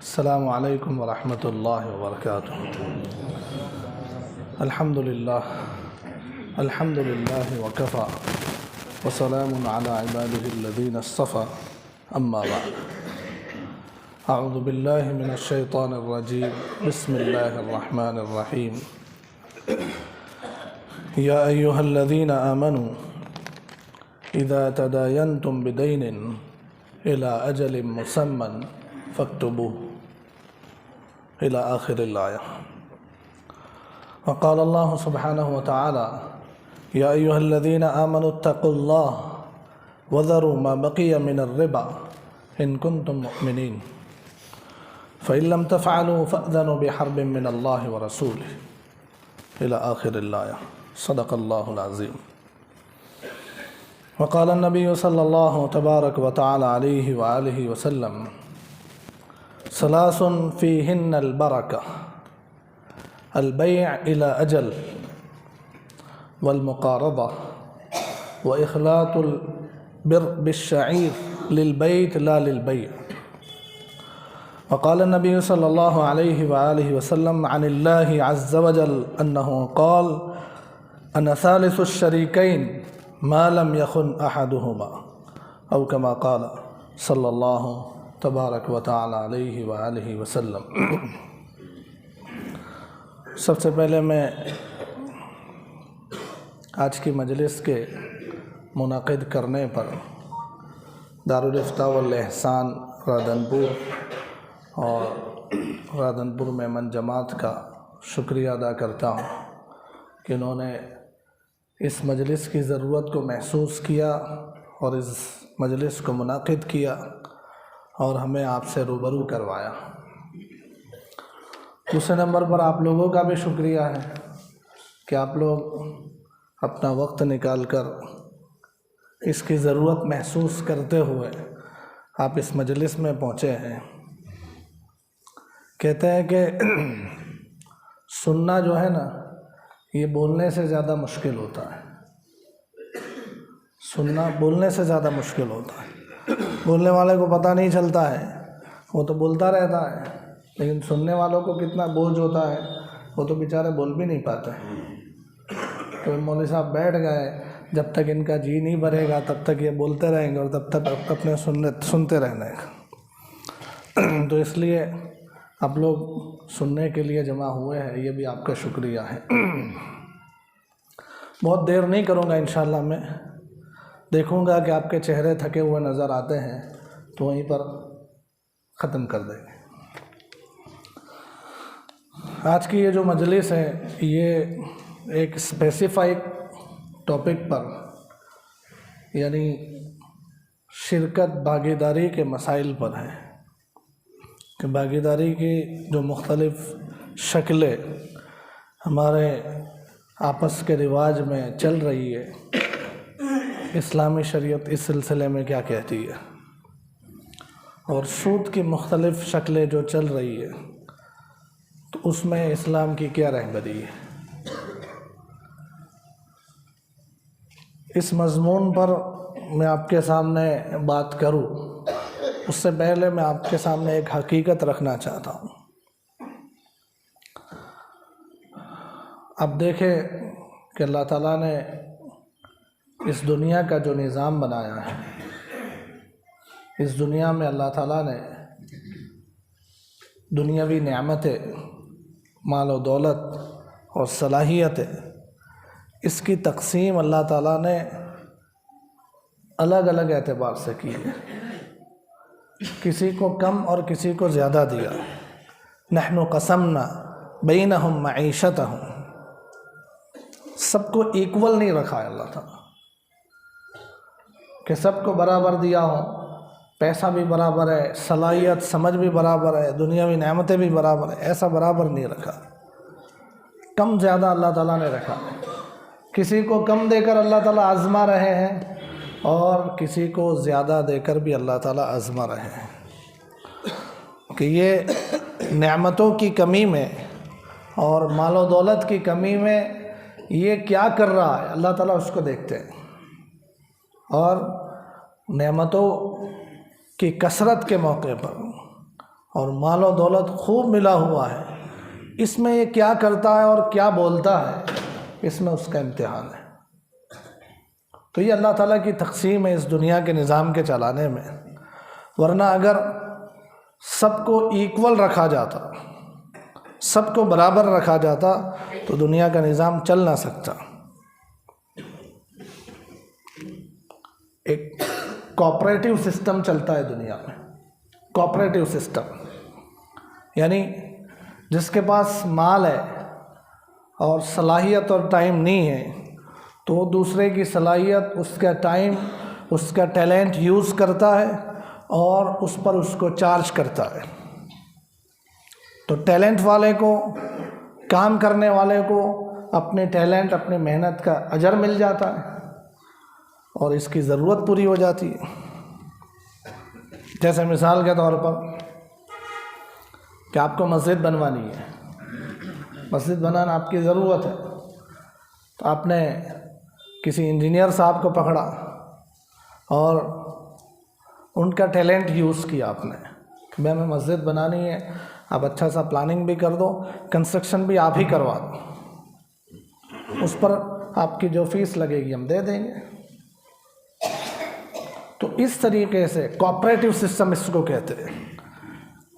السلام علیکم ورحمۃ اللہ وبرکاتہ۔ الحمد للہ وکفی وسلام علی عبادہ الذین اصطفی، اما بعد، اعوذ باللہ من الشیطان الرجیم، بسم اللہ الرحمن الرحیم۔ یا ایہا الذین آمنوا اذا تداینتم بدین الی اجل مسمی فاکتبوہ، إلى آخر الآية۔ وقال الله سبحانه وتعالى: يا أيها الذين آمنوا اتقوا الله وذروا ما بقي من الربا إن كنتم مؤمنين فإن لم تفعلوا فأذنوا بحرب من الله ورسوله، إلى آخر الآية۔ صدق الله العظيم۔ وقال النبي صلى الله تبارك وتعالى عليه وآله وسلم: ثلاث فيهن البركة، البيع إلى أجل، والمقارضة، وإخلاط البر بالشعير للبيت لا للبيع۔ وقال النبي صلى الله عليه وآله وسلم عن الله عز وجل أنه قال: أنا ثالث الشريكين ما لم يخن أحدهما، أو كما قال صلى الله تبارک و تعالی علیہ وآلہ وسلم۔ سب سے پہلے میں آج کی مجلس کے منعقد کرنے پر دارالافتاء والاحسان رادنپور اور رادنپور میمن جماعت کا شکریہ ادا کرتا ہوں کہ انہوں نے اس مجلس کی ضرورت کو محسوس کیا اور اس مجلس کو منعقد کیا اور ہمیں آپ سے روبرو کروایا۔ دوسرے نمبر پر آپ لوگوں کا بھی شکریہ ہے کہ آپ لوگ اپنا وقت نکال کر اس کی ضرورت محسوس کرتے ہوئے آپ اس مجلس میں پہنچے ہیں۔ کہتے ہیں کہ سننا جو ہے نا، یہ بولنے سے زیادہ مشکل ہوتا ہے۔ سننا بولنے سے زیادہ مشکل ہوتا ہے۔ بولنے والے کو پتہ نہیں چلتا ہے، وہ تو بولتا رہتا ہے، لیکن سننے والوں کو کتنا بوجھ ہوتا ہے، وہ تو بیچارے بول بھی نہیں پاتے۔ تو مولوی صاحب بیٹھ گئے، جب تک ان کا جی نہیں بھرے گا تب تک یہ بولتے رہیں گے اور تب تک اپنے سنتے رہنے گا۔ تو اس لیے آپ لوگ سننے کے لیے جمع ہوئے ہیں، یہ بھی آپ کا شکریہ ہے۔ بہت دیر نہیں کروں گا انشاءاللہ، میں دیکھوں گا کہ آپ کے چہرے تھکے ہوئے نظر آتے ہیں تو وہیں پر ختم کر دیں گے۔ آج کی یہ جو مجلس ہے، یہ ایک اسپیسیفائک ٹاپک پر، یعنی شرکت بھاگیداری کے مسائل پر ہے کہ بھاگیداری کی جو مختلف شکلیں ہمارے آپس کے رواج میں چل رہی ہے، اسلامی شریعت اس سلسلے میں کیا کہتی ہے، اور سود کی مختلف شکلیں جو چل رہی ہے تو اس میں اسلام کی کیا رہبری ہے۔ اس مضمون پر میں آپ کے سامنے بات کروں اس سے پہلے میں آپ کے سامنے ایک حقیقت رکھنا چاہتا ہوں۔ اب دیکھیں کہ اللہ تعالیٰ نے اس دنیا کا جو نظام بنایا ہے، اس دنیا میں اللہ تعالیٰ نے دنیاوی نعمتیں، مال و دولت اور صلاحیتیں، اس کی تقسیم اللہ تعالیٰ نے الگ الگ اعتبار سے کی ہے۔ کسی کو کم اور کسی کو زیادہ دیا۔ نحن قسمنا بینہم معیشتہم، سب کو ایکول نہیں رکھا ہے اللہ تعالیٰ کہ سب کو برابر دیا ہو، پیسہ بھی برابر ہے، صلاحیت سمجھ بھی برابر ہے، دنیاوی نعمتیں بھی برابر ہے، ایسا برابر نہیں رکھا۔ کم زیادہ اللہ تعالیٰ نے رکھا۔ کسی کو کم دے کر اللہ تعالیٰ آزما رہے ہیں اور کسی کو زیادہ دے کر بھی اللہ تعالیٰ آزما رہے ہیں کہ یہ نعمتوں کی کمی میں اور مال و دولت کی کمی میں یہ کیا کر رہا ہے، اللہ تعالیٰ اس کو دیکھتے ہیں۔ اور نعمتوں کی کثرت کے موقع پر اور مال و دولت خوب ملا ہوا ہے، اس میں یہ کیا کرتا ہے اور کیا بولتا ہے، اس میں اس کا امتحان ہے۔ تو یہ اللہ تعالیٰ کی تقسیم ہے اس دنیا کے نظام کے چلانے میں، ورنہ اگر سب کو ایکول رکھا جاتا، سب کو برابر رکھا جاتا تو دنیا کا نظام چل نہ سکتا۔ ایک کوآپریٹو سسٹم چلتا ہے دنیا میں، کوآپریٹو سسٹم، یعنی جس کے پاس مال ہے اور صلاحیت اور ٹائم نہیں ہے تو وہ دوسرے کی صلاحیت، اس کا ٹائم، اس کا ٹیلنٹ یوز کرتا ہے اور اس پر اس کو چارج کرتا ہے۔ تو ٹیلنٹ والے کو، کام کرنے والے کو اپنے ٹیلنٹ، اپنی محنت کا اجر مل جاتا ہے اور اس کی ضرورت پوری ہو جاتی ہے۔ جیسے مثال کے طور پر کہ آپ کو مسجد بنوانی ہے، مسجد بنانا آپ کی ضرورت ہے، تو آپ نے کسی انجینئر صاحب کو پکڑا اور ان کا ٹیلنٹ یوز کیا آپ نے کہ میں ہمیں مسجد بنانی ہے، آپ اچھا سا پلاننگ بھی کر دو، کنسٹرکشن بھی آپ ہی کروا دو، اس پر آپ کی جو فیس لگے گی ہم دے دیں گے۔ تو اس طریقے سے کوآپریٹو سسٹم اس کو کہتے ہیں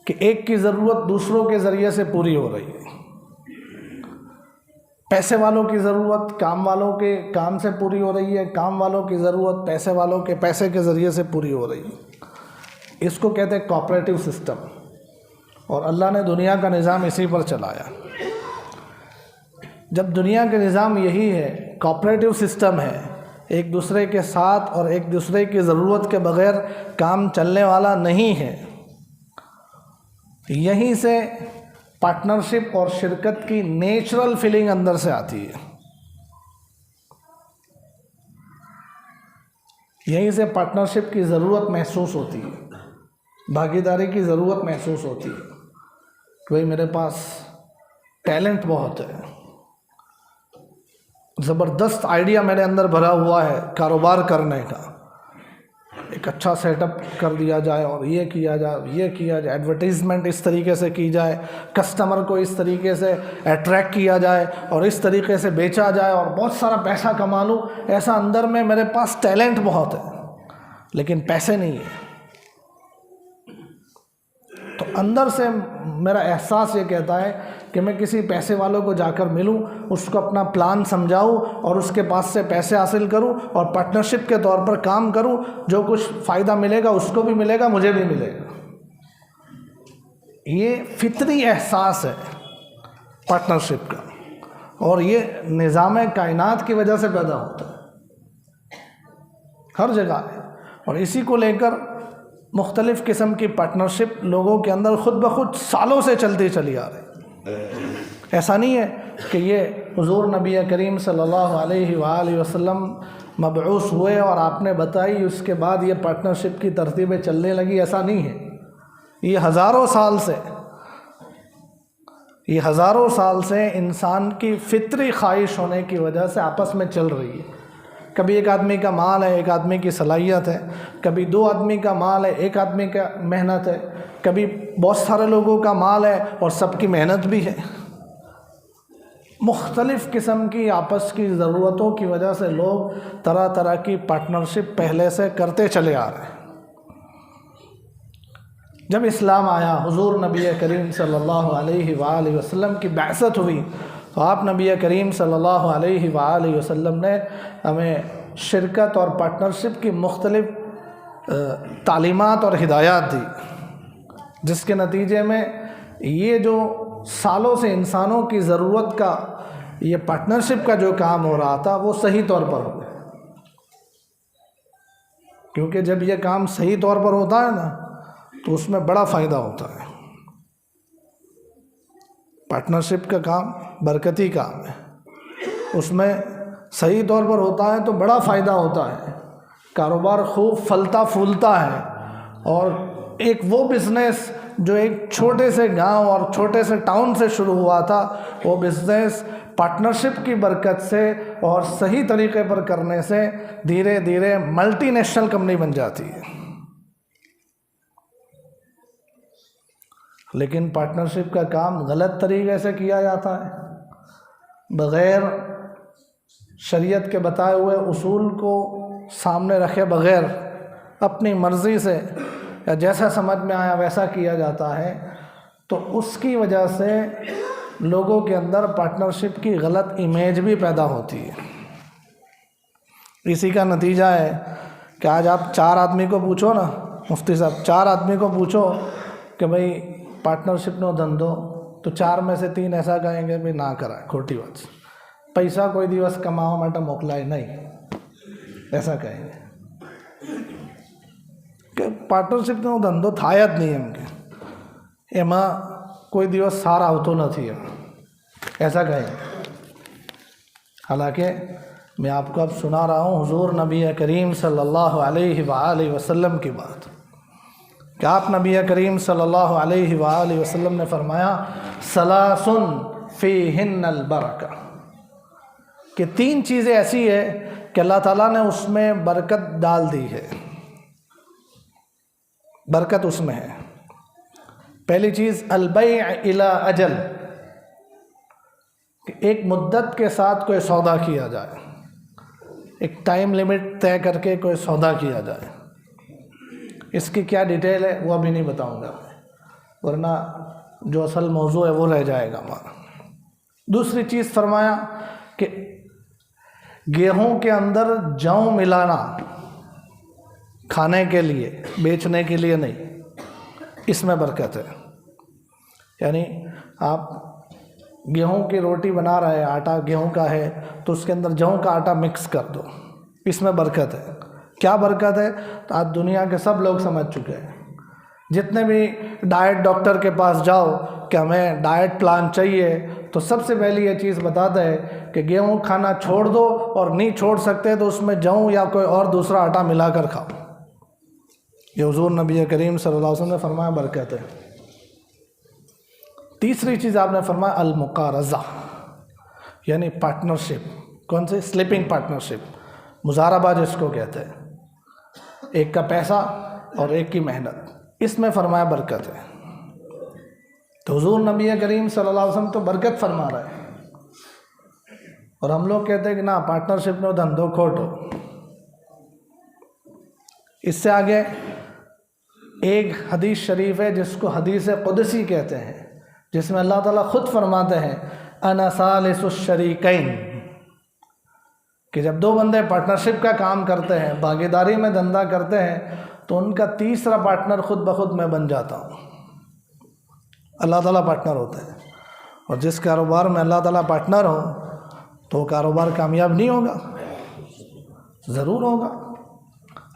کہ ایک کی ضرورت دوسروں کے ذریعے سے پوری ہو رہی ہے۔ پیسے والوں کی ضرورت کام والوں کے کام سے پوری ہو رہی ہے، کام والوں کی ضرورت پیسے والوں کے پیسے کے ذریعے سے پوری ہو رہی ہے۔ اس کو کہتے ہیں کوآپریٹو سسٹم، اور اللہ نے دنیا کا نظام اسی پر چلایا۔ جب دنیا کا نظام یہی ہے، کوآپریٹو سسٹم ہے، ایک دوسرے کے ساتھ اور ایک دوسرے کی ضرورت کے بغیر کام چلنے والا نہیں ہے، یہیں سے پارٹنرشپ اور شرکت کی نیچرل فیلنگ اندر سے آتی ہے، یہیں سے پارٹنرشپ کی ضرورت محسوس ہوتی ہے، بھاگیداری کی ضرورت محسوس ہوتی ہے کہ بھئی میرے پاس ٹیلنٹ بہت ہے، زبردست آئیڈیا میرے اندر بھرا ہوا ہے کاروبار کرنے کا، ایک اچھا سیٹ اپ کر دیا جائے اور یہ کیا جائے، یہ کیا جائے، ایڈورٹیزمنٹ اس طریقے سے کی جائے، کسٹمر کو اس طریقے سے اٹریکٹ کیا جائے اور اس طریقے سے بیچا جائے اور بہت سارا پیسہ کما لوں، ایسا اندر میں میرے پاس ٹیلنٹ بہت ہے لیکن پیسے نہیں ہیں۔ تو اندر سے میرا احساس یہ کہتا ہے کہ میں کسی پیسے والوں کو جا کر ملوں، اس کو اپنا پلان سمجھاؤں اور اس کے پاس سے پیسے حاصل کروں اور پارٹنرشپ کے طور پر کام کروں، جو کچھ فائدہ ملے گا اس کو بھی ملے گا، مجھے بھی ملے گا۔ یہ فطری احساس ہے پارٹنرشپ کا، اور یہ نظام کائنات کی وجہ سے پیدا ہوتا ہے، ہر جگہ ہے، اور اسی کو لے کر مختلف قسم کی پارٹنرشپ لوگوں کے اندر خود بخود سالوں سے چلتی چلی آ رہی۔ ایسا نہیں ہے کہ یہ حضور نبی کریم صلی اللہ علیہ وآلہ وسلم مبعوث ہوئے اور آپ نے بتائی اس کے بعد یہ پارٹنرشپ کی ترتیبیں چلنے لگی، ایسا نہیں ہے۔ یہ ہزاروں سال سے انسان کی فطری خواہش ہونے کی وجہ سے آپس میں چل رہی ہے۔ کبھی ایک آدمی کا مال ہے، ایک آدمی کی صلاحیت ہے، کبھی دو آدمی کا مال ہے، ایک آدمی کا محنت ہے، کبھی بہت سارے لوگوں کا مال ہے اور سب کی محنت بھی ہے۔ مختلف قسم کی آپس کی ضرورتوں کی وجہ سے لوگ طرح طرح کی پارٹنرشپ پہلے سے کرتے چلے آ رہے ہیں۔ جب اسلام آیا، حضور نبی کریم صلی اللہ علیہ وآلہ وسلم کی بعثت ہوئی، تو آپ نبی کریم صلی اللہ علیہ وآلہ وسلم نے ہمیں شرکت اور پارٹنرشپ کی مختلف تعلیمات اور ہدایات دی، جس کے نتیجے میں یہ جو سالوں سے انسانوں کی ضرورت کا یہ پارٹنرشپ کا جو کام ہو رہا تھا وہ صحیح طور پر ہو گیا۔ کیونکہ جب یہ کام صحیح طور پر ہوتا ہے نا تو اس میں بڑا فائدہ ہوتا ہے۔ پارٹنرشپ کا کام برکتی کام ہے، اس میں صحیح طور پر ہوتا ہے تو بڑا فائدہ ہوتا ہے، کاروبار خوب پھلتا پھولتا ہے، اور ایک وہ بزنس جو ایک چھوٹے سے گاؤں اور چھوٹے سے ٹاؤن سے شروع ہوا تھا، وہ بزنس پارٹنرشپ کی برکت سے اور صحیح طریقے پر کرنے سے دھیرے دھیرے ملٹی نیشنل کمپنی بن جاتی ہے۔ لیکن پارٹنرشپ کا کام غلط طریقے سے کیا جاتا ہے، بغیر شریعت کے بتائے ہوئے اصول کو سامنے رکھے بغیر اپنی مرضی سے یا جیسا سمجھ میں آیا ویسا کیا جاتا ہے، تو اس کی وجہ سے لوگوں کے اندر پارٹنرشپ کی غلط امیج بھی پیدا ہوتی ہے۔ اسی کا نتیجہ ہے کہ آج آپ 4 آدمی کو پوچھو نا، مفتی صاحب 4 آدمی کو پوچھو کہ بھئی پارٹنرشپ نو دھندو، تو 4 میں سے 3 ایسا کہیں گے بھی نہ کرائے، کھوٹی بات، پیسہ کوئی دیوس کماؤ مٹا موکلائے نہیں، ایسا کہیں گے کہ پارٹنرشپ نو دھندو تھایت نہیں ہم کے ایما کوئی دیوس سارا ہوتو نہ تھی، ایسا کہیں گے۔ حالانکہ میں آپ کو اب سنا رہا ہوں حضور نبی کریم صلی اللہ علیہ وآلہ وسلم کی بات، کہ آپ نبی کریم صلی اللہ علیہ وآلہ وسلم نے فرمایا ثلاث فیہن البرکہ، کہ 3 چیزیں ایسی ہے کہ اللہ تعالیٰ نے اس میں برکت ڈال دی ہے، برکت اس میں ہے۔ پہلی چیز البیع الی اجل، کہ ایک مدت کے ساتھ کوئی سودا کیا جائے، ایک ٹائم لمٹ طے کر کے کوئی سودا کیا جائے۔ اس کی کیا ڈیٹیل ہے وہ ابھی نہیں بتاؤں گا، ورنہ جو اصل موضوع ہے وہ رہ جائے گا ہمارا۔ دوسری چیز فرمایا کہ گیہوں کے اندر جوں ملانا، کھانے کے لیے بیچنے کے لیے نہیں، اس میں برکت ہے۔ یعنی آپ گیہوں کی روٹی بنا رہے ہیں، آٹا گیہوں کا ہے تو اس کے اندر جوں کا آٹا مکس کر دو، اس میں برکت ہے۔ کیا برکت ہے؟ تو آج دنیا کے سب لوگ سمجھ چکے ہیں، جتنے بھی ڈائٹ ڈاکٹر کے پاس جاؤ کہ ہمیں ڈائٹ پلان چاہیے تو سب سے پہلی یہ چیز بتاتا ہے کہ گیہوں کھانا چھوڑ دو، اور نہیں چھوڑ سکتے تو اس میں جوں یا کوئی اور دوسرا آٹا ملا کر کھاؤ۔ یہ حضور نبی کریم صلی اللہ علیہ وسلم نے فرمایا برکت ہے۔ تیسری چیز آپ نے فرمایا المقارضہ، یعنی پارٹنرشپ۔ کون سی؟ سلیپنگ پارٹنرشپ، مضاربہ جس کو کہتے ہیں، ایک کا پیسہ اور ایک کی محنت، اس میں فرمایا برکت ہے۔ تو حضور نبی کریم صلی اللہ علیہ وسلم تو برکت فرما رہے ہیں، اور ہم لوگ کہتے ہیں کہ نا پارٹنرشپ نو دھندو کھوٹو۔ اس سے آگے ایک حدیث شریف ہے جس کو حدیث قدسی کہتے ہیں، جس میں اللہ تعالیٰ خود فرماتے ہیں انا ثالث الشریکین، کہ جب 2 بندے پارٹنرشپ کا کام کرتے ہیں، بھاگیداری میں دھندا کرتے ہیں، تو ان کا تیسرا پارٹنر خود بخود میں بن جاتا ہوں۔ اللہ تعالیٰ پارٹنر ہوتا ہے، اور جس کاروبار میں اللہ تعالیٰ پارٹنر ہو تو وہ کاروبار کامیاب نہیں ہوگا، ضرور ہوگا۔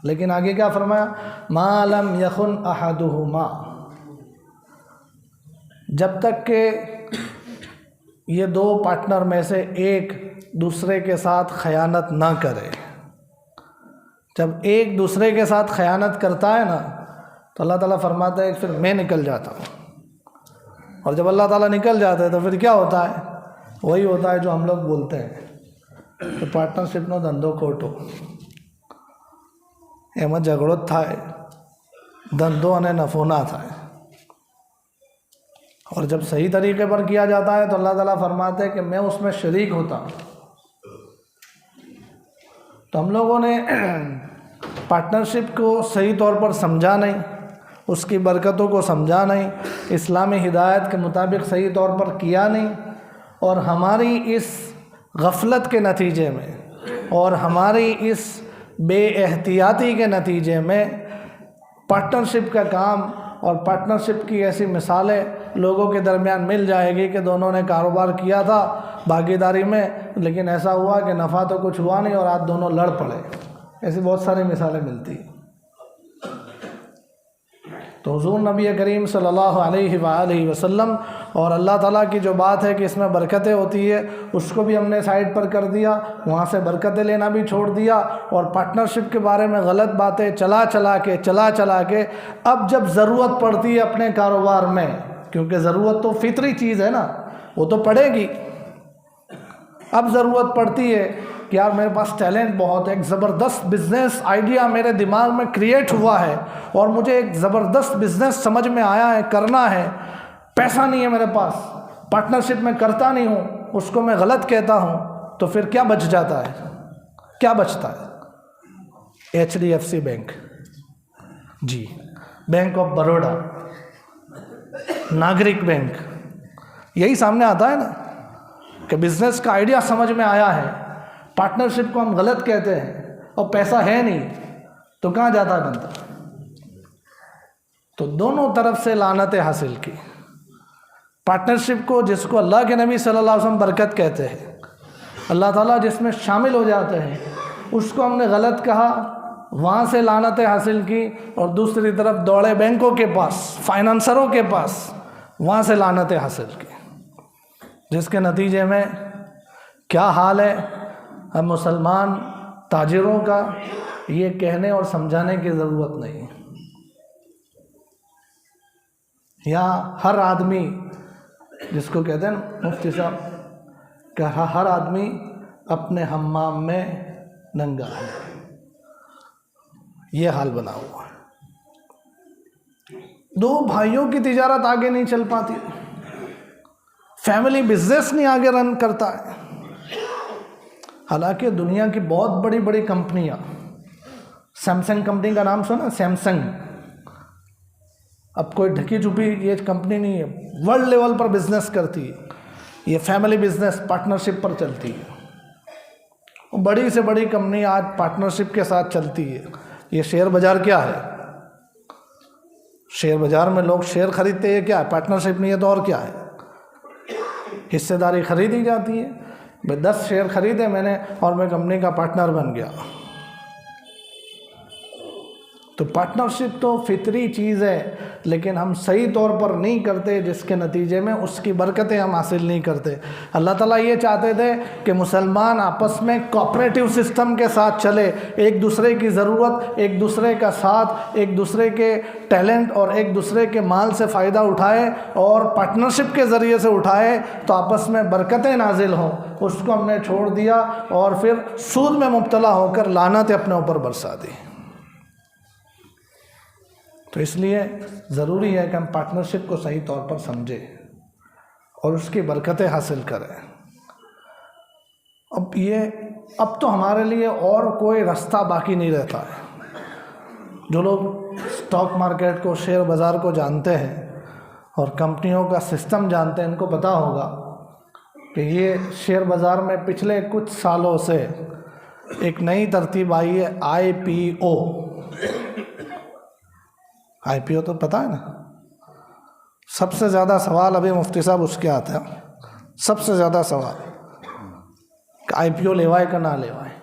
لیکن آگے کیا فرمایا؟ ما لم یخن احدہما، جب تک کہ یہ 2 پارٹنر میں سے ایک دوسرے کے ساتھ خیانت نہ کرے۔ جب ایک دوسرے کے ساتھ خیانت کرتا ہے نا تو اللہ تعالیٰ فرماتا ہے کہ پھر میں نکل جاتا ہوں، اور جب اللہ تعالیٰ نکل جاتا ہے تو پھر کیا ہوتا ہے؟ وہی ہوتا ہے جو ہم لوگ بولتے ہیں کہ پارٹنرشپ نو دھندو کھوٹو، ایما جھگڑو تھا ہے، دھندو نے نفو نہ تھا ہے۔ اور جب صحیح طریقے پر کیا جاتا ہے تو اللہ تعالیٰ فرماتے ہیں کہ میں اس میں شریک ہوتا ہوں۔ تو ہم لوگوں نے پارٹنرشپ کو صحیح طور پر سمجھا نہیں، اس کی برکتوں کو سمجھا نہیں، اسلامی ہدایت کے مطابق صحیح طور پر کیا نہیں، اور ہماری اس غفلت کے نتیجے میں اور ہماری اس بے احتیاطی کے نتیجے میں پارٹنرشپ کا کام اور پارٹنرشپ کی ایسی مثالیں لوگوں کے درمیان مل جائے گی کہ دونوں نے کاروبار کیا تھا بھاگیداری میں، لیکن ایسا ہوا کہ نفع تو کچھ ہوا نہیں اور آج دونوں لڑ پڑے۔ ایسی بہت ساری مثالیں ملتی۔ تو حضور نبی کریم صلی اللہ علیہ وآلہ وسلم اور اللہ تعالیٰ کی جو بات ہے کہ اس میں برکتیں ہوتی ہے، اس کو بھی ہم نے سائڈ پر کر دیا، وہاں سے برکتیں لینا بھی چھوڑ دیا، اور پارٹنرشپ کے بارے میں غلط باتیں چلا چلا کے اب جب ضرورت پڑتی ہے اپنے کاروبار میں، کیونکہ ضرورت تو فطری چیز ہے نا، وہ تو پڑے گی، اب ضرورت پڑتی ہے کہ یار میرے پاس ٹیلنٹ بہت ہے، ایک زبردست بزنس آئیڈیا میرے دماغ میں کریٹ ہوا ہے اور مجھے ایک زبردست بزنس سمجھ میں آیا ہے، کرنا ہے، پیسہ نہیں ہے میرے پاس، پارٹنرشپ میں کرتا نہیں ہوں، اس کو میں غلط کہتا ہوں، تو پھر کیا بچ جاتا ہے؟ کیا بچتا ہے؟ HDFC بینک، جی، bank of Baroda, Nagrik bank, یہی سامنے آتا ہے نا کہ بزنس کا آئیڈیا سمجھ میں آیا ہے، پارٹنرشپ کو ہم غلط کہتے ہیں اور پیسہ ہے نہیں، تو کہاں جاتا ہے بندہ؟ تو دونوں طرف سے لعنتیں حاصل کی۔ پارٹنرشپ کو، جس کو اللہ کے نبی صلی اللہ علیہ وسلم برکت کہتے ہیں، اللہ تعالیٰ جس میں شامل ہو جاتے ہیں، اس کو ہم نے غلط کہا، وہاں سے لعنتیں حاصل کی، اور دوسری طرف دوڑے بینکوں کے پاس، فائنانسروں کے پاس، وہاں سے لعنتیں حاصل کی، جس کے نتیجے میں کیا حال ہے؟ ہم مسلمان تاجروں کا یہ کہنے اور سمجھانے کی ضرورت نہیں، یہاں ہر آدمی، جس کو کہتے ہیں مفتی صاحب کہ ہر آدمی اپنے حمام میں ننگا ہے، یہ حال بنا ہوا ہے۔ دو بھائیوں کی تجارت آگے نہیں چل پاتی، فیملی بزنس نہیں آگے رن کرتا ہے، حالانکہ دنیا کی بہت بڑی بڑی کمپنیاں، سیمسنگ کمپنی کا نام سنا؟ سیمسنگ اب کوئی ڈھکی چھپی یہ کمپنی نہیں ہے، ورلڈ لیول پر بزنس کرتی ہے، یہ فیملی بزنس پارٹنرشپ پر چلتی ہے، بڑی سے بڑی کمپنی آج پارٹنرشپ کے ساتھ چلتی ہے۔ یہ شیئر بازار کیا ہے؟ شیئر بازار میں لوگ شیئر خریدتے ہیں، کیا ہے؟ پارٹنرشپ نہیں ہے تو اور کیا ہے؟ حصے داری خریدی جاتی ہے، بھائی 10 شیئر خریدے میں نے اور میں کمپنی کا پارٹنر بن گیا۔ تو پارٹنرشپ تو فطری چیز ہے، لیکن ہم صحیح طور پر نہیں کرتے، جس کے نتیجے میں اس کی برکتیں ہم حاصل نہیں کرتے۔ اللہ تعالیٰ یہ چاہتے تھے کہ مسلمان آپس میں کوآپریٹو سسٹم کے ساتھ چلے، ایک دوسرے کی ضرورت، ایک دوسرے کا ساتھ، ایک دوسرے کے ٹیلنٹ اور ایک دوسرے کے مال سے فائدہ اٹھائے اور پارٹنرشپ کے ذریعے سے اٹھائے تو آپس میں برکتیں نازل ہوں۔ اس کو ہم نے چھوڑ دیا اور پھر سود میں مبتلا ہو کر لعنتیں اپنے اوپر برسا دی۔ تو اس لیے ضروری ہے کہ ہم پارٹنرشپ کو صحیح طور پر سمجھیں اور اس کی برکتیں حاصل کریں۔ اب تو ہمارے لیے اور کوئی راستہ باقی نہیں رہتا ہے۔ جو لوگ اسٹاک مارکیٹ کو، شیئر بازار کو جانتے ہیں اور کمپنیوں کا سسٹم جانتے ہیں، ان کو پتہ ہوگا کہ یہ شیئر بازار میں پچھلے کچھ سالوں سے ایک نئی ترتیب آئی ہے، IPO۔ IPO تو پتہ ہے نا؟ سب سے زیادہ سوال ابھی مفتی صاحب اس کے آتے ہیں، سب سے زیادہ سوال کہ IPO لیوائے کہ نہ لیوائے،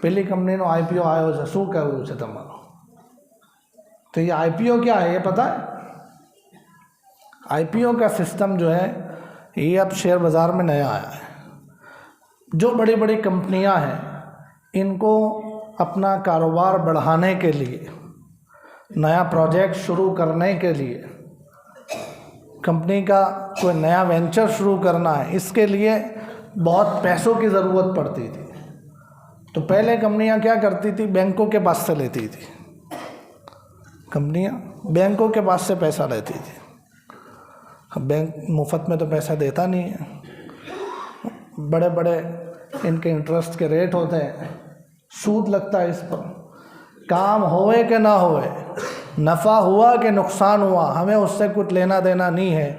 پہلی کمپنی نو IPO آئے سے شو کرو سے تمہارا۔ تو یہ IPO کیا ہے یہ پتہ ہے؟ IPO کا سسٹم جو ہے یہ اب شیئر بازار میں نیا آیا ہے۔ جو بڑی بڑی کمپنیاں ہیں ان کو اپنا کاروبار بڑھانے کے لیے، نیا پروجیکٹ شروع کرنے کے لیے، کمپنی کا کوئی نیا وینچر شروع کرنا ہے، اس کے لیے بہت پیسوں کی ضرورت پڑتی تھی۔ تو پہلے کمپنیاں کیا کرتی تھی؟ بینکوں کے پاس سے لیتی تھی، کمپنیاں بینکوں کے پاس سے پیسہ لیتی تھی۔ اب بینک مفت میں تو پیسہ دیتا نہیں ہے، بڑے بڑے ان کے انٹرسٹ کے ریٹ ہوتے ہیں، سود لگتا ہے اس پر۔ کام ہوئے کہ نہ ہوئے، نفع ہوا کہ نقصان ہوا، ہمیں اس سے کچھ لینا دینا نہیں ہے۔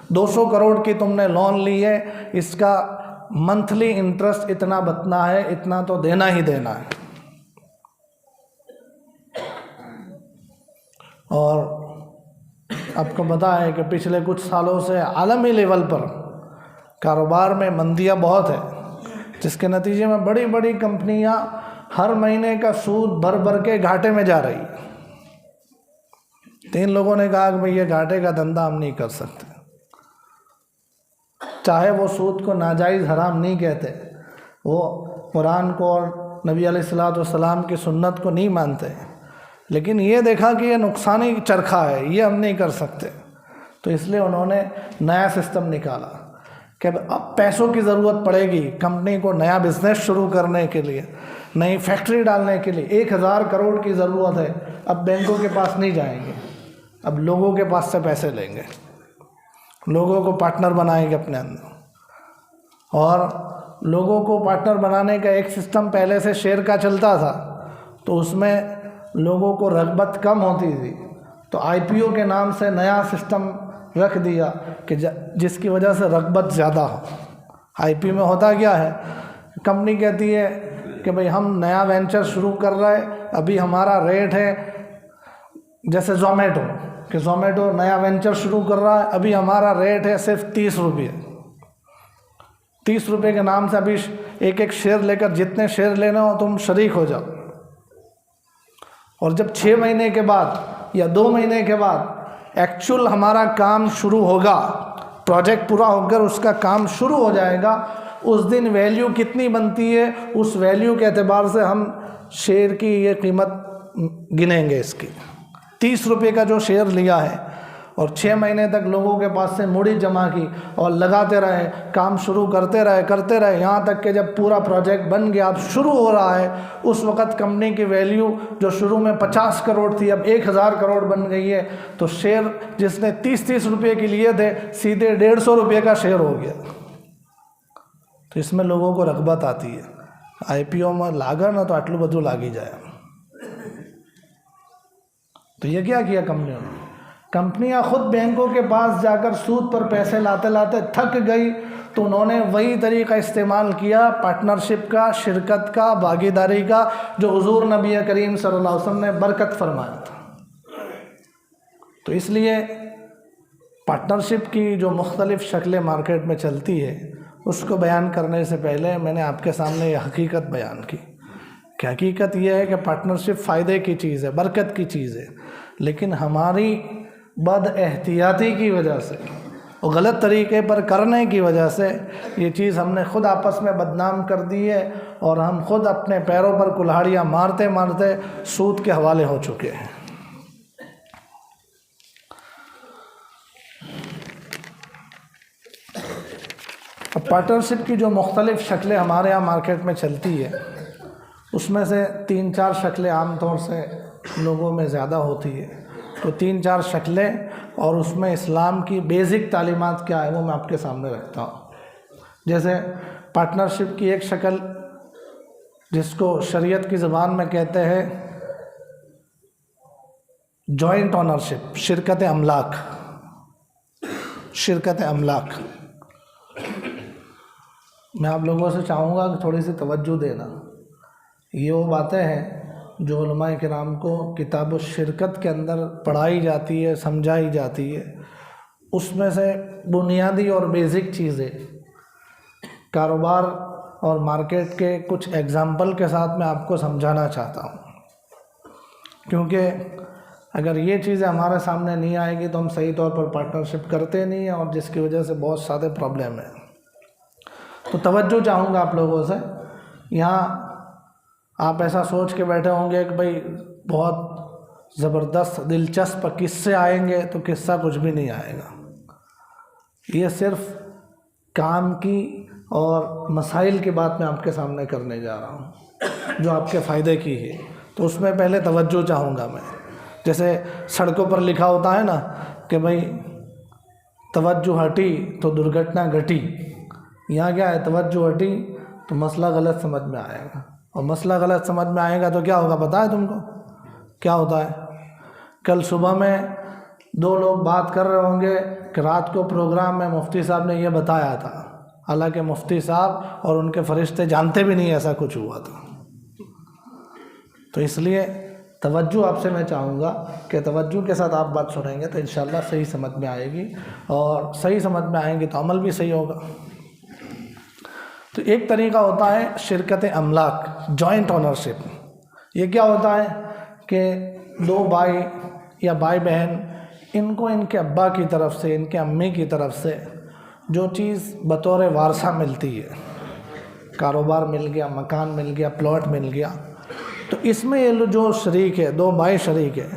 200 کروڑ کی تم نے لون لی ہے، اس کا منتھلی انٹرسٹ اتنا بتنا ہے، اتنا تو دینا ہی دینا ہے۔ اور آپ کو پتہ ہے کہ پچھلے کچھ سالوں سے عالمی لیول پر کاروبار میں مندیاں بہت ہے، جس کے نتیجے میں بڑی بڑی کمپنیاں ہر مہینے کا سود بھر بھر کے گھاٹے میں جا رہی ہے۔ 3 لوگوں نے کہا کہ بھئی یہ گھاٹے کا دھندا ہم نہیں کر سکتے، چاہے وہ سود کو ناجائز حرام نہیں کہتے، وہ قرآن کو اور نبی علیہ الصلوۃ والسلام کی سنت کو نہیں مانتے، لیکن یہ دیکھا کہ یہ نقصانی چرخہ ہے، یہ ہم نہیں کر سکتے، تو اس لیے انہوں نے نیا سسٹم نکالا کہ اب پیسوں کی ضرورت پڑے گی کمپنی کو نیا بزنس شروع کرنے کے لیے، نئی فیکٹری ڈالنے کے لیے 1000 کروڑ کی ضرورت ہے۔ اب بینکوں کے پاس نہیں جائیں گے، اب لوگوں کے پاس سے پیسے لیں گے۔ لوگوں کو پارٹنر بنائیں گے اپنے اندر، اور لوگوں کو پارٹنر بنانے کا ایک سسٹم پہلے سے شیئر کا چلتا تھا، تو اس میں لوگوں کو رغبت کم ہوتی تھی، تو آئی پی او کے نام سے نیا سسٹم رکھ دیا کہ جس کی وجہ سے رغبت زیادہ ہو۔ آئی پی میں ہوتا کیا ہے، کمپنی کہتی ہے کہ بھئی ہم نیا وینچر شروع کر رہے ہیں، ابھی ہمارا ریٹ ہے، جیسے زومیٹو، کہ زومیٹو نیا وینچر شروع کر رہا ہے، ابھی ہمارا ریٹ ہے صرف 30 روپے۔ 30 روپے کے نام سے ابھی ایک ایک شیئر لے کر جتنے شیئر لینے ہو تم شریک ہو جاؤ، اور جب 6 مہینے کے بعد یا 2 مہینے کے بعد ایکچول ہمارا کام شروع ہوگا، پروجیکٹ پورا ہو کر اس کا کام شروع ہو جائے گا، اس دن ویلیو کتنی بنتی ہے، اس ویلیو کے اعتبار سے ہم شیئر کی یہ قیمت گنیں گے۔ اس کی 30 روپے کا جو شیئر لیا ہے اور 6 مہینے تک لوگوں کے پاس سے موڑی جمع کی اور لگاتے رہے، کام شروع کرتے رہے یہاں تک کہ جب پورا پروجیکٹ بن گیا، اب شروع ہو رہا ہے، اس وقت کمپنی کی ویلیو جو شروع میں 50 کروڑ تھی اب 1000 کروڑ بن گئی ہے، تو شیئر جس نے 30 روپے کے لیے تھے سیدھے 150 روپے کا شیئر ہو گیا۔ تو اس میں لوگوں کو رغبت آتی ہے، آئی پی او میں لاگا نہ تو آٹلو بدو لاگی جائے۔ تو یہ کیا کیا کمپنیوں نے؟ کمپنیاں خود بینکوں کے پاس جا کر سود پر پیسے لاتے لاتے تھک گئی، تو انہوں نے وہی طریقہ استعمال کیا پارٹنرشپ کا، شرکت کا، بھاگیداری کا، جو حضور نبی کریم صلی اللہ علیہ وسلم نے برکت فرمایا تھا۔ تو اس لیے پارٹنرشپ کی جو مختلف شکلیں مارکیٹ میں چلتی ہے، اس کو بیان کرنے سے پہلے میں نے آپ کے سامنے یہ حقیقت بیان کی کہ حقیقت یہ ہے کہ پارٹنرشپ فائدے کی چیز ہے، برکت کی چیز ہے، لیکن ہماری بد احتیاطی کی وجہ سے اور غلط طریقے پر کرنے کی وجہ سے یہ چیز ہم نے خود آپس میں بدنام کر دی ہے، اور ہم خود اپنے پیروں پر کلہاڑیاں مارتے مارتے سود کے حوالے ہو چکے ہیں۔ اب پارٹنرشپ کی جو مختلف شکلیں ہمارے یہاں مارکیٹ میں چلتی ہے، اس میں سے 3-4 شکلیں عام طور سے لوگوں میں زیادہ ہوتی ہے، تو 3-4 شکلیں اور اس میں اسلام کی بیسک تعلیمات کیا ہے وہ میں آپ کے سامنے رکھتا ہوں۔ جیسے پارٹنرشپ کی ایک شکل جس کو شریعت کی زبان میں کہتے ہیں جوائنٹ اونرشپ، شرکت املاک۔ شرکت املاک میں آپ لوگوں سے چاہوں گا کہ تھوڑی سی توجہ دینا۔ یہ وہ باتیں ہیں جو علماء کرام کو کتاب الشرکت کے اندر پڑھائی جاتی ہے، سمجھائی جاتی ہے، اس میں سے بنیادی اور بیسک چیزیں کاروبار اور مارکیٹ کے کچھ ایگزامپل کے ساتھ میں آپ کو سمجھانا چاہتا ہوں، کیونکہ اگر یہ چیزیں ہمارے سامنے نہیں آئے گی تو ہم صحیح طور پر پارٹنرشپ کرتے نہیں ہیں، اور جس کی وجہ سے بہت سارے پرابلم ہیں۔ تو توجہ چاہوں گا آپ لوگوں سے۔ یہاں آپ ایسا سوچ کے بیٹھے ہوں گے کہ بھئی بہت زبردست دلچسپ قصے آئیں گے، تو قصہ کچھ بھی نہیں آئے گا۔ یہ صرف کام کی اور مسائل کی بات میں آپ کے سامنے کرنے جا رہا ہوں جو آپ کے فائدے کی ہے، تو اس میں پہلے توجہ چاہوں گا میں۔ جیسے سڑکوں پر لکھا ہوتا ہے نا کہ بھئی توجہ ہٹی تو درگھٹنا گھٹی، یہاں کیا ہے، توجہ ہٹی تو مسئلہ غلط سمجھ میں آئے گا، اور مسئلہ غلط سمجھ میں آئے گا تو کیا ہوگا پتہ ہے تم کو کیا ہوتا ہے؟ کل صبح میں 2 لوگ بات کر رہے ہوں گے کہ رات کو پروگرام میں مفتی صاحب نے یہ بتایا تھا، حالانکہ مفتی صاحب اور ان کے فرشتے جانتے بھی نہیں ایسا کچھ ہوا تھا۔ تو اس لیے توجہ آپ سے میں چاہوں گا کہ توجہ کے ساتھ آپ بات سنیں گے تو انشاءاللہ صحیح سمجھ میں آئے گی، اور صحیح سمجھ میں آئیں گی تو عمل بھی صحیح ہوگا۔ تو ایک طریقہ ہوتا ہے شرکت املاک، جوائنٹ اونرشپ۔ یہ کیا ہوتا ہے کہ 2 بھائی یا بھائی بہن، ان کو ان کے ابا کی طرف سے، ان کے امی کی طرف سے جو چیز بطور وارثہ ملتی ہے، کاروبار مل گیا، مکان مل گیا، پلاٹ مل گیا، تو اس میں یہ جو شریک ہے، 2 بھائی شریک ہے،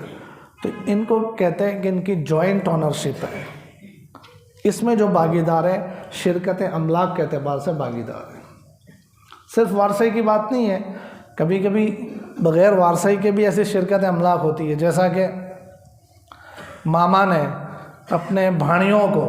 تو ان کو کہتے ہیں کہ ان کی جوائنٹ اونرشپ ہے۔ اس میں جو باغیدار ہے شرکت املاک کے اعتبار سے باغیدار ہے۔ صرف وارثے کی بات نہیں ہے، کبھی کبھی بغیر وارثے کے بھی ایسی شرکت املاک ہوتی ہے، جیسا کہ ماما نے اپنے بھانیوں کو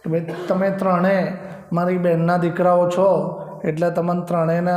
કે ભાઈ તમે ત્રણે મારી બહેનના દીકરાઓ છો એટલે તમને ત્રણેયને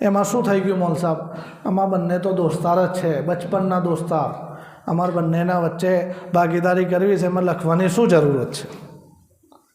એમાં શું થઈ ગયું મૌલ સાહેબ, આમાં બંને તો દોસ્તાર જ છે, બચપનના દોસ્તાર, અમારા બંનેના વચ્ચે ભાગીદારી કરવી છે, એમાં લખવાની શું જરૂરત છે?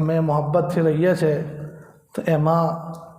અમે મોહબ્બતથી રહીએ છે તો એમાં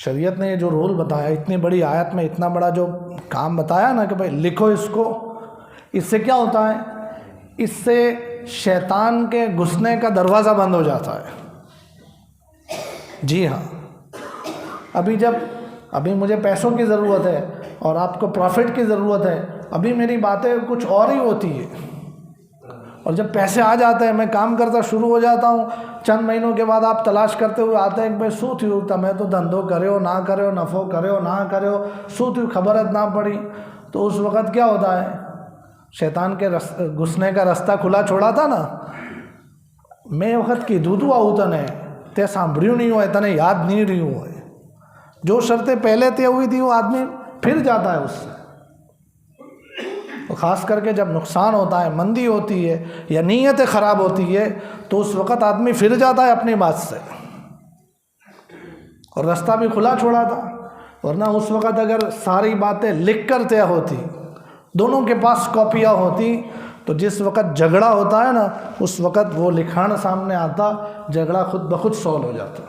شریعت نے یہ جو رول بتایا، اتنی بڑی آیت میں اتنا بڑا جو کام بتایا نا کہ بھائی لکھو اس کو، اس سے کیا ہوتا ہے؟ اس سے شیطان کے گھسنے کا دروازہ بند ہو جاتا ہے۔ جی ہاں، ابھی مجھے پیسوں کی ضرورت ہے اور آپ کو پروفٹ کی ضرورت ہے، ابھی میری باتیں کچھ اور ہی ہوتی ہے، اور جب پیسے آ جاتے ہیں میں کام کرتا شروع ہو جاتا ہوں، چند مہینوں کے بعد آپ تلاش کرتے ہوئے آتے ہیں کہ بھائی سو تھیوں تمہیں تو دھندو کرو نہ کرو، نفو کرو نہ کرو، سو تھیوں خبرت نہ پڑی، تو اس وقت کیا ہوتا ہے؟ شیطان کے گھسنے کا رستہ کھلا چھوڑا تھا نا، میں وقت کی دودو آؤ تنے تے سانبھڑیوں نہیں ہوئے، تنے یاد نہیں رہی ہوئے، جو شرطیں پہلے طے ہوئی تھی وہ آدمی پھر جاتا ہے اس سے۔ خاص کر کے جب نقصان ہوتا ہے، مندی ہوتی ہے یا نیت خراب ہوتی ہے، تو اس وقت آدمی پھر جاتا ہے اپنی بات سے، اور رستہ بھی کھلا چھوڑا تھا۔ ورنہ اس وقت اگر ساری باتیں لکھ کر طے ہوتی، دونوں کے پاس کاپیاں ہوتی، تو جس وقت جھگڑا ہوتا ہے نا، اس وقت وہ لکھان سامنے آتا، جھگڑا خود بخود سولو ہو جاتا۔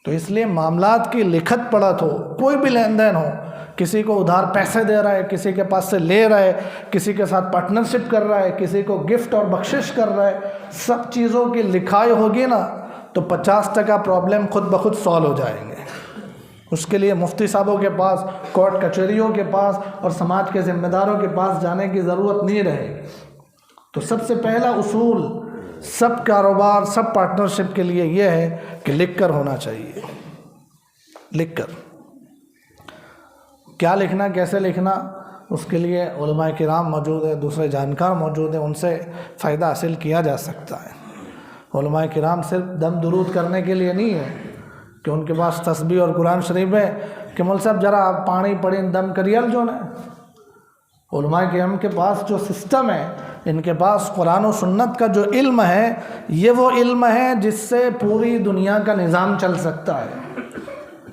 تو اس لیے معاملات کی لکھت پڑھت ہو، کوئی بھی لین دین ہو، کسی کو ادھار پیسے دے رہا ہے، کسی کے پاس سے لے رہا ہے، کسی کے ساتھ پارٹنرشپ کر رہا ہے، کسی کو گفٹ اور بخشش کر رہا ہے، سب چیزوں کی لکھائی ہوگی نا تو 50% پرابلم خود بخود سالو ہو جائیں گے۔ اس کے لیے مفتی صاحبوں کے پاس، کورٹ کچہریوں کے پاس اور سماج کے ذمہ داروں کے پاس جانے کی ضرورت نہیں رہے گی۔ تو سب سے پہلا اصول سب کاروبار، سب پارٹنرشپ کے لیے یہ ہے کہ لکھ کر ہونا چاہیے۔ لکھ کر کیا لکھنا، کیسے لکھنا، اس کے لیے علماء کرام موجود ہیں، دوسرے جانکار موجود ہیں، ان سے فائدہ حاصل کیا جا سکتا ہے۔ علماء کرام صرف دم درود کرنے کے لیے نہیں ہے کہ ان کے پاس تسبیح اور قرآن شریف ہے کہ مول صاحب ذرا آپ پانی پڑیں دم کریل جو نا۔ علماء کرام کے پاس جو سسٹم ہے، ان کے پاس قرآن و سنت کا جو علم ہے، یہ وہ علم ہے جس سے پوری دنیا کا نظام چل سکتا ہے۔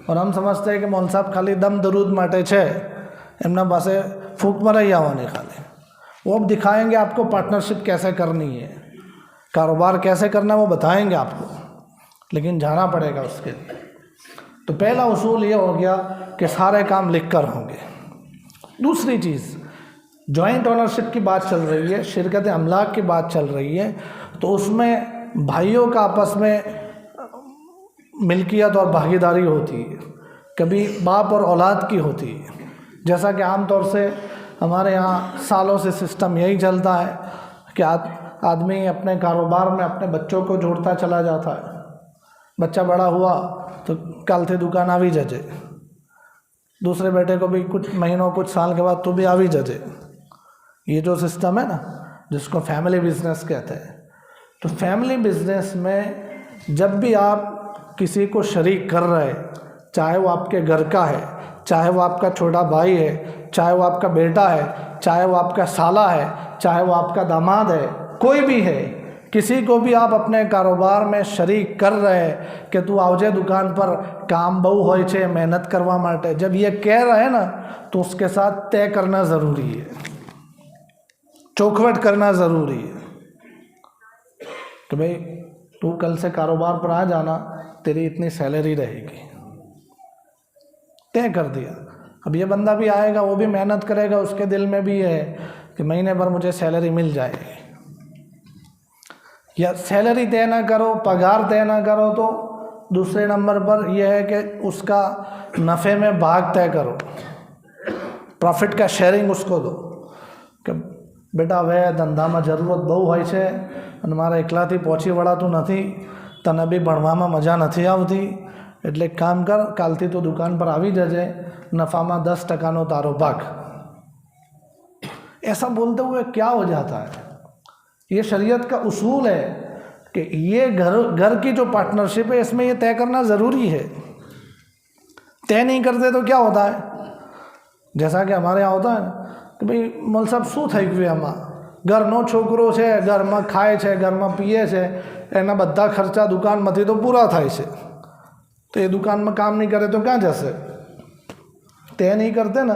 اور ہم سمجھتے ہیں کہ مول صاحب خالی دم درود مٹے چھے امنا پاسے پھوک مرئی آوانی خالی، وہ اب دکھائیں گے آپ کو پارٹنرشپ کیسے کرنی ہے، کاروبار کیسے کرنا ہے وہ بتائیں گے آپ کو، لیکن جانا پڑے گا اس کے لیے۔ تو پہلا اصول یہ ہو گیا کہ سارے کام لکھ کر ہوں گے۔ دوسری چیز، جوائنٹ اونرشپ کی بات چل رہی ہے، شرکت املاک کی بات چل رہی ہے، تو اس میں بھائیوں کا آپس میں ملکیت اور بھاگیداری ہوتی ہے، کبھی باپ اور اولاد کی ہوتی ہے۔ جیسا کہ عام طور سے ہمارے یہاں سالوں سے سسٹم یہی چلتا ہے کہ آدمی اپنے کاروبار میں اپنے بچوں کو جوڑتا چلا جاتا ہے، بچہ بڑا ہوا تو کل تھے دکان آوی ججے، دوسرے بیٹے کو بھی کچھ مہینوں کچھ سال کے بعد تو بھی آوی ججے۔ یہ جو سسٹم ہے نا، جس کو فیملی بزنس کہتے ہیں، تو فیملی بزنس میں جب بھی آپ کسی کو شریک کر رہے، چاہے وہ آپ کے گھر کا ہے، چاہے وہ آپ کا چھوٹا بھائی ہے، چاہے وہ آپ کا بیٹا ہے، چاہے وہ آپ کا سالہ ہے، چاہے وہ آپ کا داماد ہے، کوئی بھی ہے، کسی کو بھی آپ اپنے کاروبار میں شریک کر رہے کہ تو آوجے دکان پر کام بہو ہوئے چھے محنت کروا مارٹے، جب یہ کہہ رہے نا تو اس کے ساتھ طے کرنا ضروری ہے، چوکھوٹ کرنا ضروری ہے کہ بھئی تو کل سے کاروبار پر آ جانا، تیری اتنی سیلری رہے گی، طے کر دیا۔ اب یہ بندہ بھی آئے گا، وہ بھی محنت کرے گا، اس کے دل میں بھی یہ ہے کہ مہینے بھر مجھے سیلری مل جائے گی۔ یا سیلری طے نہ کرو، پگار طے نہ کرو، تو دوسرے نمبر پر یہ ہے کہ اس کا نفع میں بھاگ طے کرو، پروفٹ کا شیئرنگ اس کو دو کہ بیٹا وہ دھندا میں ضرورت بہو હોય છે અને મારા એકલાથી પહોંચી વળાતું નથી, તને બી ભણવામાં મજા નથી આવતી, એટલે કામ કર, કાલથી તો દુકાન પર આવી જજે, નફામાં 10% તારો ભાગ। ایسا بولتے ہوئے کیا ہو جاتا ہے؟ یہ شریعت کا اصول ہے کہ یہ گھر کی جو پارٹنرشپ ہے اس میں یہ طے کرنا ضروری ہے۔ طے نہیں کرتے تو کیا ہوتا ہے؟ جیسا کہ ہمارے یہاں ہوتا ہے کہ بھئی مول صاحب શું થઈ ગયું આમાં, ઘરનો છોકરો છે, ઘરમાં ખાય છે, ઘરમાં પીએ છે, એના બધા ખર્ચા દુકાનમાંથી તો પૂરા થાય છે, તો એ દુકાનમાં કામ નહીં કરે તો ક્યાં જશે? તે નહીં કરતે ને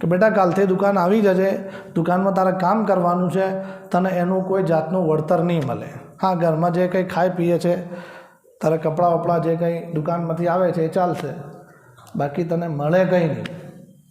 કે બેટા કાલથી દુકાન આવી જજે, દુકાનમાં તારે કામ કરવાનું છે, તને એનું કોઈ જાતનું વળતર નહીં મળે। હા, ઘરમાં જે કંઈ ખાય પીએ છે તારે કપડાં વપડા જે કંઈ દુકાનમાંથી આવે છે એ ચાલશે, બાકી તને મળે કંઈ નહીં,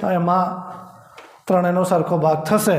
તો એમાં ત્રણેયનો સરખો ભાગ થશે।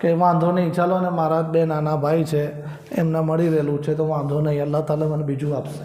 કે વાંધો નહીં ચાલો ને મારા બે નાના ભાઈ છે એમને મળી રહેલું છે તો વાંધો નહીં, અલ્લાહ તાલા મને બીજું આપશે।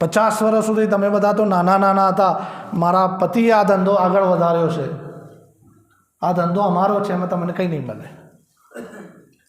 50 વર્ષ સુધી તમે બધા તો નાના નાના હતા, મારા પતિએ આ ધંધો આગળ વધાર્યો છે, આ ધંધો અમારો છે, એમાં તમને કંઈ નહીં મળે।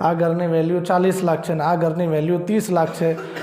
આ ઘરની વેલ્યુ 40 લાખ છે ને આ ઘરની વેલ્યુ 30 લાખ છે,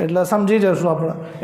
એટલે સમજી જશું આપણે।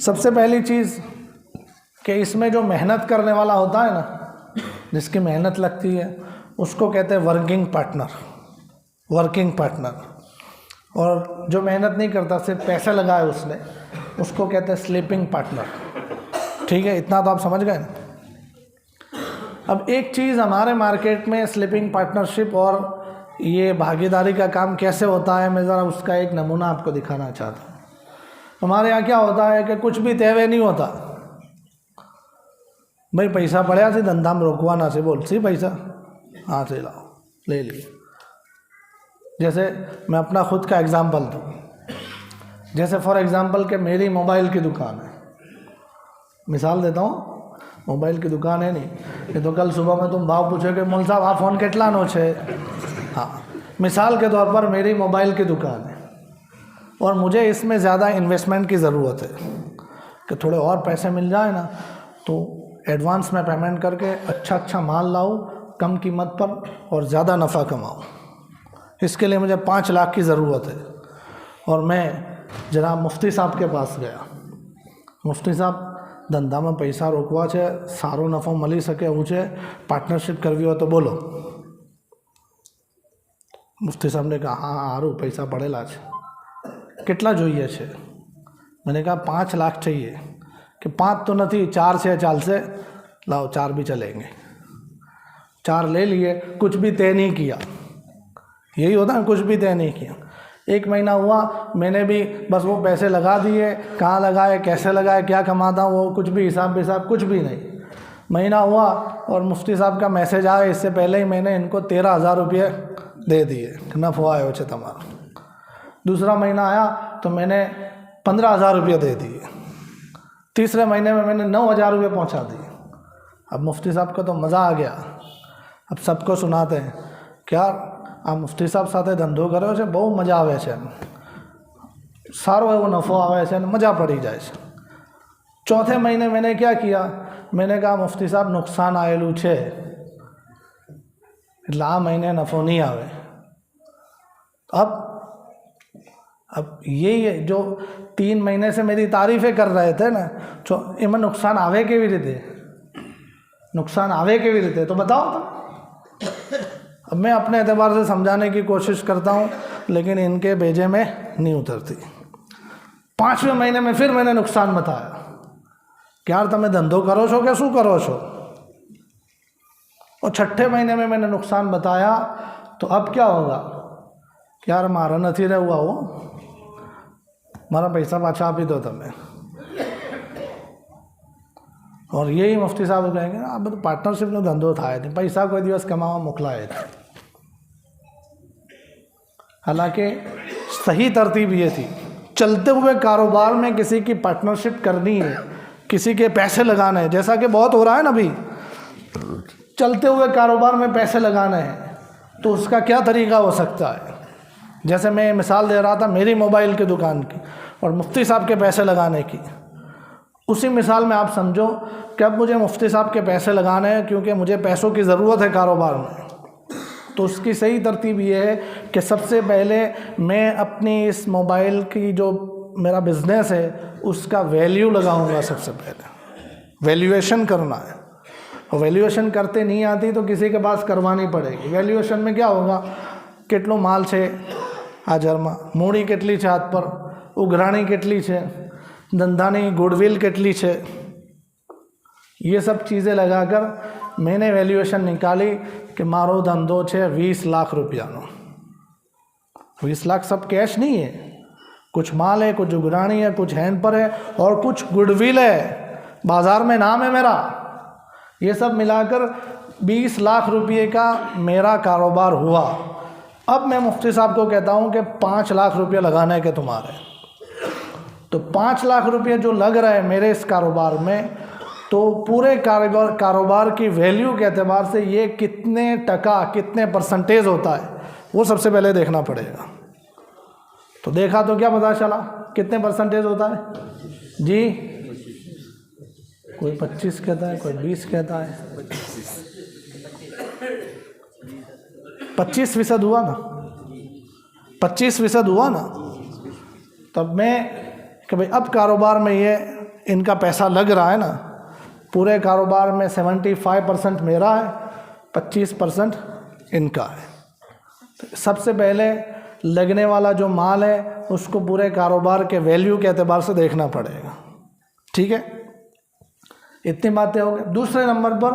سب سے پہلی چیز کہ اس میں جو محنت کرنے والا ہوتا ہے نا، جس کی محنت لگتی ہے، اس کو کہتے ہیں ورکنگ پارٹنر. اور جو محنت نہیں کرتا، صرف پیسے لگائے اس نے، اس کو کہتے ہیں سلیپنگ پارٹنر. ٹھیک ہے، اتنا تو آپ سمجھ گئے نا. اب ایک چیز ہمارے مارکیٹ میں سلیپنگ پارٹنرشپ اور یہ بھاگیداری کا کام کیسے ہوتا ہے، میں ذرا اس کا ایک نمونہ آپ کو دکھانا چاہتا ہوں. ہمارے یہاں کیا ہوتا ہے کہ کچھ بھی طے ہوئے نہیں ہوتا. بھائی پیسہ پڑیا سی دھندا میں روکوانا سے بول سی پیسہ ہاں سے لاؤ، لے لیے. جیسے میں اپنا خود کا اگزامپل دوں، جیسے فار ایگزامپل کہ میری موبائل کی دکان ہے. مثال دیتا ہوں، موبائل کی دکان ہے نہیں کہ تو کل صبح میں تم بھاؤ پوچھو کہ مول صاحب آپ فون کتلا نو چھے. ہاں، مثال کے طور پر میری موبائل کی دکان ہے اور مجھے اس میں زیادہ انویسٹمنٹ کی ضرورت ہے کہ تھوڑے اور پیسے مل جائیں نا تو ایڈوانس میں پیمنٹ کر کے اچھا مال لاؤ کم قیمت پر اور زیادہ نفع کماؤ. اس کے لیے مجھے 5 لاکھ کی ضرورت ہے. اور میں جناب مفتی صاحب کے پاس گیا. مفتی صاحب دھندا میں پیسہ روکوا چھے، سارو نفع ملی سکے اوچے، پارٹنرشپ کرવી ہو تو بولو. مفتی صاحب نے کہا ہاں آرو پیسہ پڑેલા છે. કેટલા જોઈએ છે؟ میں نے کہا 5 لاکھ چاہیے. کہ 5 تو نہیں 4 سے چالسے. لاؤ 4 بھی چلیں گے. 4 لے لیے، کچھ بھی طے نہیں کیا. یہی ہوتا ہے، کچھ بھی طے نہیں کیا. 1 مہینہ ہوا، میں نے بھی بس وہ پیسے لگا دیے، کہاں لگائے، کیسے لگائے، کیا کماتا ہوں، وہ کچھ بھی حساب کچھ بھی نہیں. مہینہ ہوا اور مفتی صاحب کا میسج آیا، اس سے پہلے ہی میں نے ان کو 13,000 روپے دے دیے، نفع آئے ہوچے تمہارا. دوسرا مہینہ آیا تو میں نے 15,000 روپے دے دیے. تیسرے مہینے میں نے 9,000 روپے پہنچا دیے. اب مفتی صاحب کو تو مزہ آ گیا. اب سب کو سناتے ہیں کیا آپ مفتی صاحب ساتھے دھندو کرو છે બહુ મજા આવે છે, સારો એવો નફો આવે છે અને મજા પડી જાય છે. ચોથે મહિને મેં کیا کیا، میں نے کہا مفتی صاحب نقصان آئેલું છે એટલે આ મહિને નફો નહીં આવે. اب یہی جو 3 مہینے سے میری تعریفیں کر رہے تھے نا، એમાં نقصان આવે કેવી રીતે تو بتاؤ تو. اب میں اپنے اعتبار سے سمجھانے کی کوشش کرتا ہوں لیکن ان کے بیجے میں نہیں اترتی. 5ویں مہینے میں پھر میں نے نقصان بتایا کہ یار تمہیں دھندو کرو چھو کہ شو کرو چھو. اور 6 مہینے میں میں نے نقصان بتایا تو اب کیا ہوگا کہ یار مارا نہیں رہا ہوا ہو، مارا پیسہ پاچھا آپ ہی دو تمہیں. اور یہی مفتی صاحب کہیں گے آپ تو پارٹنرشپ નો ધંધો થાય છે، પૈસા કોઈ દિવસ કમાવા મોકલાય છે. حالانکہ صحیح ترتیب یہ تھی، چلتے ہوئے کاروبار میں کسی کی پارٹنرشپ کرنی ہے، کسی کے پیسے لگانے ہیں، جیسا کہ بہت ہو رہا ہے نا ابھی، چلتے ہوئے کاروبار میں پیسے لگانے ہیں تو اس کا کیا طریقہ ہو سکتا ہے. جیسے میں مثال دے رہا تھا میری موبائل کی دکان کی اور مفتی صاحب کے پیسے لگانے کی. اسی مثال میں آپ سمجھو کہ اب مجھے مفتی صاحب کے پیسے لگانے ہیں کیونکہ مجھے پیسوں کی ضرورت ہے کاروبار میں. تو اس کی صحیح ترتیب یہ ہے کہ سب سے پہلے میں اپنی اس موبائل کی جو میرا بزنس ہے اس کا ویلیو لگاؤں گا. سب سے پہلے ویلیویشن کرنا ہے، اور ویلیویشن کرتے نہیں آتی تو کسی کے پاس کروانی پڑے گی. ویلیویشن میں کیا ہوگا، કેટલો માલ છે હાજરમાં، મૂડી કેટલી છે હાથ પર، ઉઘરાણી કેટલી છે، ધંધાની ગુડવિલ કેટલી છે. یہ سب چیزیں لگا کر میں نے ویلیویشن نکالی کہ مارو دھندو છે 20 લાખ રૂપિયાનો. 20 લાખ سب کیش نہیں ہے، کچھ مال ہے، کچھ اگرانی ہے، کچھ ہینڈ پر ہے اور کچھ گڈ ول ہے، بازار میں نام ہے میرا. یہ سب ملا کر 20 لاکھ روپے کا میرا کاروبار ہوا. اب میں مفتی صاحب کو کہتا ہوں کہ 5 لاکھ روپے لگانے کے تمہارے. تو 5 لاکھ روپے جو لگ رہے ہیں میرے اس کاروبار میں، تو پورے کاروبار کی ویلیو کے اعتبار سے یہ کتنے ٹکا، کتنے پرسنٹیج ہوتا ہے وہ سب سے پہلے دیکھنا پڑے گا. تو دیکھا تو کیا پتہ چلا کتنے پرسنٹیج ہوتا ہے جی؟ کوئی 25 کہتا ہے، کوئی 20 کہتا ہے. 25% ہوا نا، 25% ہوا نا. تب میں کہ بھئی اب کاروبار میں یہ ان کا پیسہ لگ رہا ہے نا، پورے کاروبار میں 75% میرا ہے، 25% ان کا ہے۔ سب سے پہلے لگنے والا جو مال ہے اس کو پورے کاروبار کے ویلیو کے اعتبار سے دیکھنا پڑے گا، ٹھیک ہے؟ اتنی باتیں ہو گئی۔ دوسرے نمبر پر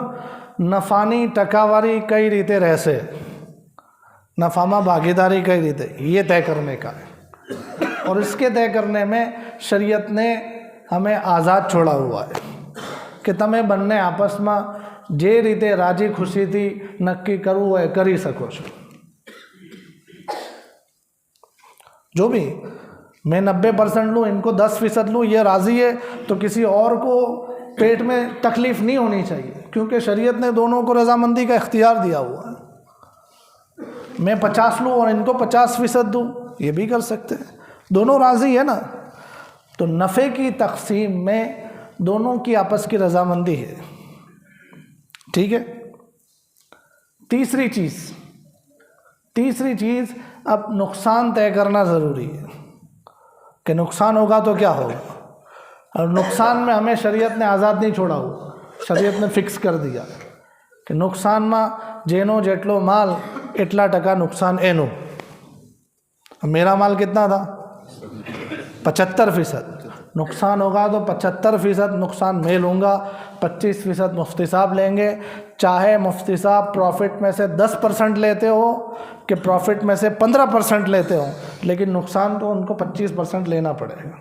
نفانی ٹکاواری کئی ریتے رہسے، نفامہ بھاگیداری کئی ریتے، یہ طے کرنے کا ہے، اور اس کے طے کرنے میں شریعت نے ہمیں آزاد چھوڑا ہوا ہے کہ تمہیں بننے آپس میں جے ریتے راجی خوشی تھی نکی کرو ہے کری سکو چھو۔ جو بھی میں 90% لوں، ان کو 10% لوں، یہ راضی ہے تو کسی اور کو پیٹ میں تکلیف نہیں ہونی چاہیے، کیونکہ شریعت نے دونوں کو رضامندی کا اختیار دیا ہوا ہے۔ میں 50 لوں اور ان کو 50% دوں، یہ بھی کر سکتے ہیں، دونوں راضی ہے نا۔ تو نفع کی تقسیم میں دونوں کی آپس کی رضامندی ہے، ٹھیک ہے؟ تیسری چیز اب نقصان طے کرنا ضروری ہے کہ نقصان ہوگا تو کیا ہوگا، اور نقصان میں ہمیں شریعت نے آزاد نہیں چھوڑا ہوا، شریعت نے فکس کر دیا کہ نقصان میں جینو جیٹلو مال اتلا ٹکا نقصان اینو۔ میرا مال کتنا تھا؟ 75%۔ نقصان ہوگا تو 75% نقصان میں لوں گا، 25% مفتی صاحب لیں گے، چاہے مفتی صاحب پروفٹ میں سے 10% لیتے ہو کہ پروفٹ میں سے 15% لیتے ہو، لیکن نقصان تو ان کو 25% لینا پڑے گا۔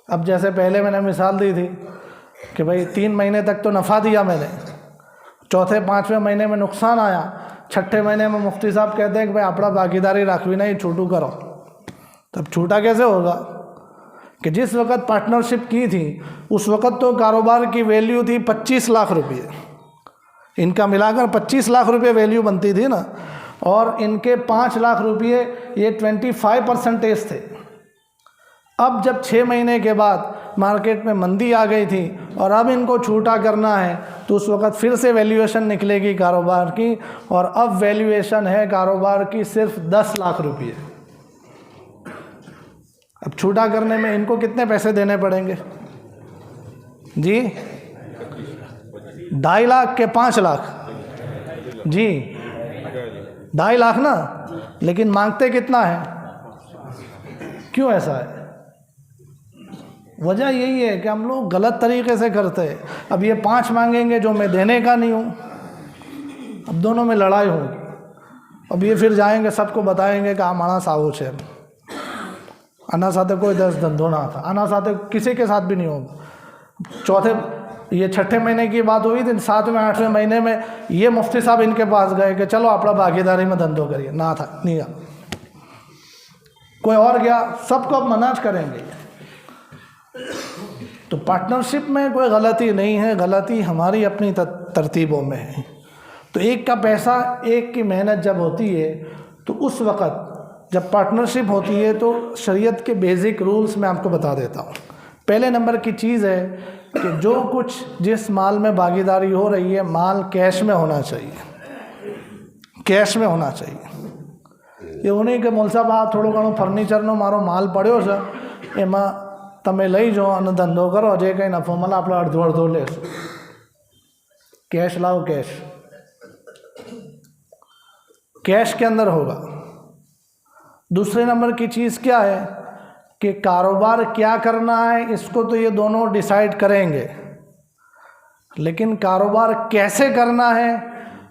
اب جیسے پہلے میں نے مثال دی تھی کہ بھئی 3 مہینے تک تو نفع دیا میں نے، چوتھے 5ویں مہینے میں نقصان آیا، چھٹے مہینے میں مفتی صاحب کہتے ہیں کہ بھئی اپنا باقیداری رکھوی نہیں، چھوٹو کرو۔ تب چھوٹا کیسے ہوگا کہ جس وقت پارٹنرشپ کی تھی اس وقت تو کاروبار کی ویلیو تھی 25 لاکھ روپے، ان کا ملا کر 25 لاکھ روپے ویلیو بنتی تھی نا، اور ان کے 5 لاکھ روپے یہ 25% تھے۔ اب جب 6 مہینے کے بعد مارکیٹ میں مندی آ گئی تھی اور اب ان کو چھوٹا کرنا ہے تو اس وقت پھر سے ویلیویشن نکلے گی کاروبار کی، اور اب ویلیویشن ہے کاروبار کی صرف 10 لاکھ روپے۔ اب چھوٹا کرنے میں ان کو کتنے پیسے دینے پڑیں گے جی؟ 2.5 لاکھ کے 5 لاکھ جی، 2.5 لاکھ نا، لیکن مانگتے کتنا ہے؟ کیوں ایسا ہے؟ وجہ یہی ہے کہ ہم لوگ غلط طریقے سے کرتے ہیں۔ اب یہ 5 مانگیں گے جو میں دینے کا نہیں ہوں، اب دونوں میں لڑائی ہوگی، اب یہ پھر جائیں گے سب کو بتائیں گے کہ ہمارا ساوچ ہے، آنا ساتھ کوئی 10 دندوں نہ تھا، آنا ساتھ کسی کے ساتھ بھی نہیں ہوگا۔ یہ چھٹے مہینے کی بات ہوئی تھی، 7ویں 8ویں مہینے میں یہ مفتی صاحب ان کے پاس گئے کہ چلو اپنا بھاگیداری میں دندوں کریے، نہ تھا نہیں گیا، کوئی اور گیا، سب کو اب مناج کریں گے۔ تو پارٹنرشپ میں کوئی غلطی نہیں ہے، غلطی ہماری اپنی ترتیبوں میں ہے۔ تو ایک کا پیسہ، ایک کی محنت جب ہوتی ہے تو اس وقت جب پارٹنرشپ ہوتی ہے تو شریعت کے بیسک رولز میں آپ کو بتا دیتا ہوں۔ پہلے نمبر کی چیز ہے کہ جو کچھ جس مال میں بھاگیداری ہو رہی ہے مال کیش میں ہونا چاہیے، کیش میں ہونا چاہیے۔ یہ نہیں کہ مول صاحب تھوڑو گھنو فرنیچرનો મારો માલ પડ્યો છે એમાં તમે લઈ જાઓ અને ધંધો કરો, જે કંઈ નફો મળે આપણે અડધો અડધો લેશું। کیش لاؤ، کیش کے اندر ہوگا۔ دوسرے نمبر کی چیز کیا ہے کہ کاروبار کیا کرنا ہے اس کو تو یہ دونوں ڈیسائیڈ کریں گے، لیکن کاروبار کیسے کرنا ہے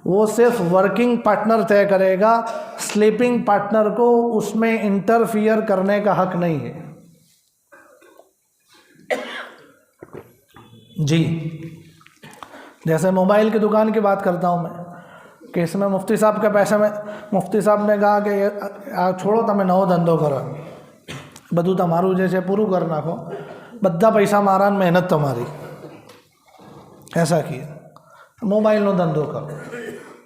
وہ صرف ورکنگ پارٹنر طے کرے گا، سلیپنگ پارٹنر کو اس میں انٹرفیئر کرنے کا حق نہیں ہے جی۔ جیسے موبائل کی دکان کی بات کرتا ہوں میں کہ اس میں مفتی صاحب کے پیسے میں مفتی صاحب نے کہا کہ چھوڑو તમે નવો ધંધો કરો, બધું તમારું જે છે પૂરું કરી નાખો, બધા પૈસા મારા ને મહેનત તમારી, ایسا کیا موبائل ધંધો کرو۔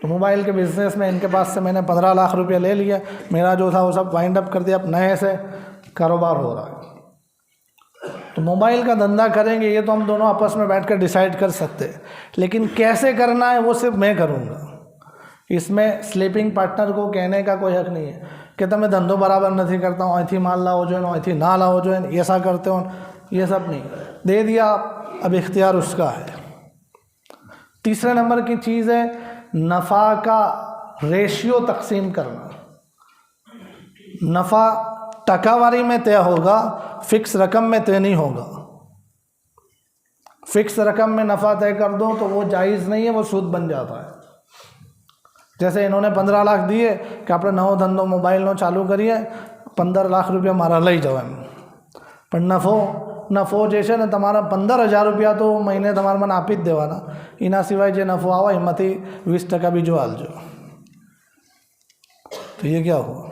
تو موبائل کے بزنس میں ان کے پاس سے میں نے 15 لاکھ روپیہ لے لیا، میرا جو تھا وہ سب وائنڈ اپ کر دیا، اب نئے سے کاروبار ہو رہا ہے۔ تو موبائل کا دھندا کریں گے یہ تو ہم دونوں آپس میں بیٹھ کر ڈیسائیڈ کر سکتے ہیں، لیکن کیسے کرنا ہے وہ صرف میں کروں گا، اس میں سلیپنگ پارٹنر کو کہنے کا کوئی حق نہیں ہے۔ کہ તમે ધંધો બરાબર નથી કરતા હો, અહીંથી માલ લાવો જોઈએ, અહીંથી ના લાવો જોઈએ, ایسا کرتے ہو, یہ سب نہیں دے دیا. اب اختیار اس کا ہے. تیسرے نمبر کی چیز ہے نفع کا ریشیو تقسیم کرنا. نفع ٹکاواری میں طے ہوگا، فکس رقم میں طے نہیں ہوگا. فکس رقم میں نفع طے کر دو تو وہ جائز نہیں ہے، وہ سود بن جاتا ہے. جیسے انہوں نے 15 લાખ دیے کہ આપણે નવો ધંધો મોબાઈલનો ચાલુ કરીએ, 15 લાખ રૂપિયા મારા લઈ જાઓ એમ. પણ નફો જે છે ને તમારા 15,000 રૂપિયા તો મહિને તમારે મને આપી જ દેવાના. એના સિવાય જે નફો આવે એમાંથી 20% બીજો આલજો. تو یہ کیا ہوا؟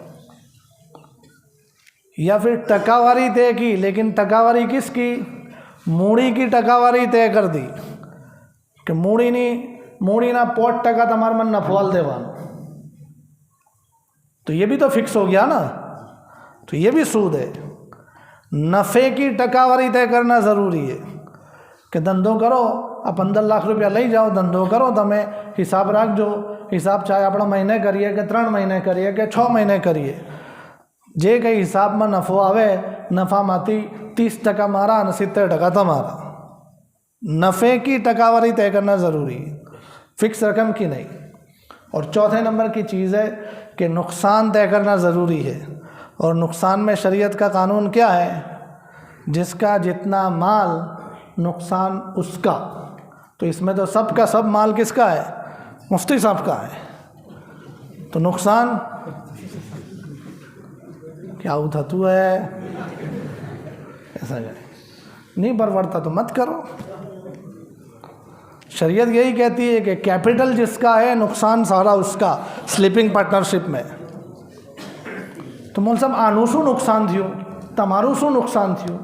یا پھر ٹکاواری طے کی، لیکن ٹکاواری کس کی؟ موڑی کی ٹکاواری طے کر دی کہ موڑیના 5% તમારે મને નફો આલ દેવાનો. تو یہ بھی تو فکس ہو گیا نا. تو یہ بھی سود ہے. نفے کی ٹکاواری طے کرنا ضروری ہے کہ ધંધો કરો, આ 15 લાખ રૂપિયા લઈ જાઓ, ધંધો કરો, તમે હિસાબ રાખજો. હિસાબ ચાહે આપણે મહિને કરીએ કે 3 મહિને કરીએ કે 6 મહિને કરીએ, જે કંઈ હિસાબમાં નફો આવે નફામાંથી 30% મારા અને 70% તમારા. نفے کی ٹکاواری طے کرنا ضروری ہے، فکس رقم کی نہیں. اور چوتھے نمبر کی چیز ہے کہ نقصان طے کرنا ضروری ہے. اور نقصان میں شریعت کا قانون کیا ہے؟ جس کا جتنا مال نقصان اس کا. تو اس میں تو سب کا سب مال کس کا ہے؟ مفتی صاحب کا ہے. تو نقصان کیا اتھتو ہے ایسا نہیں پرورتا تو مت کرو. شریعت یہی کہتی ہے کہ کیپٹل جس کا ہے نقصان سارا اس کا. સ્લીપિંગ પાર્ટનરશિપ میں تو مول صاحب આનું શું નુકસાન થયું, તમારું શું નુકસાન થયું?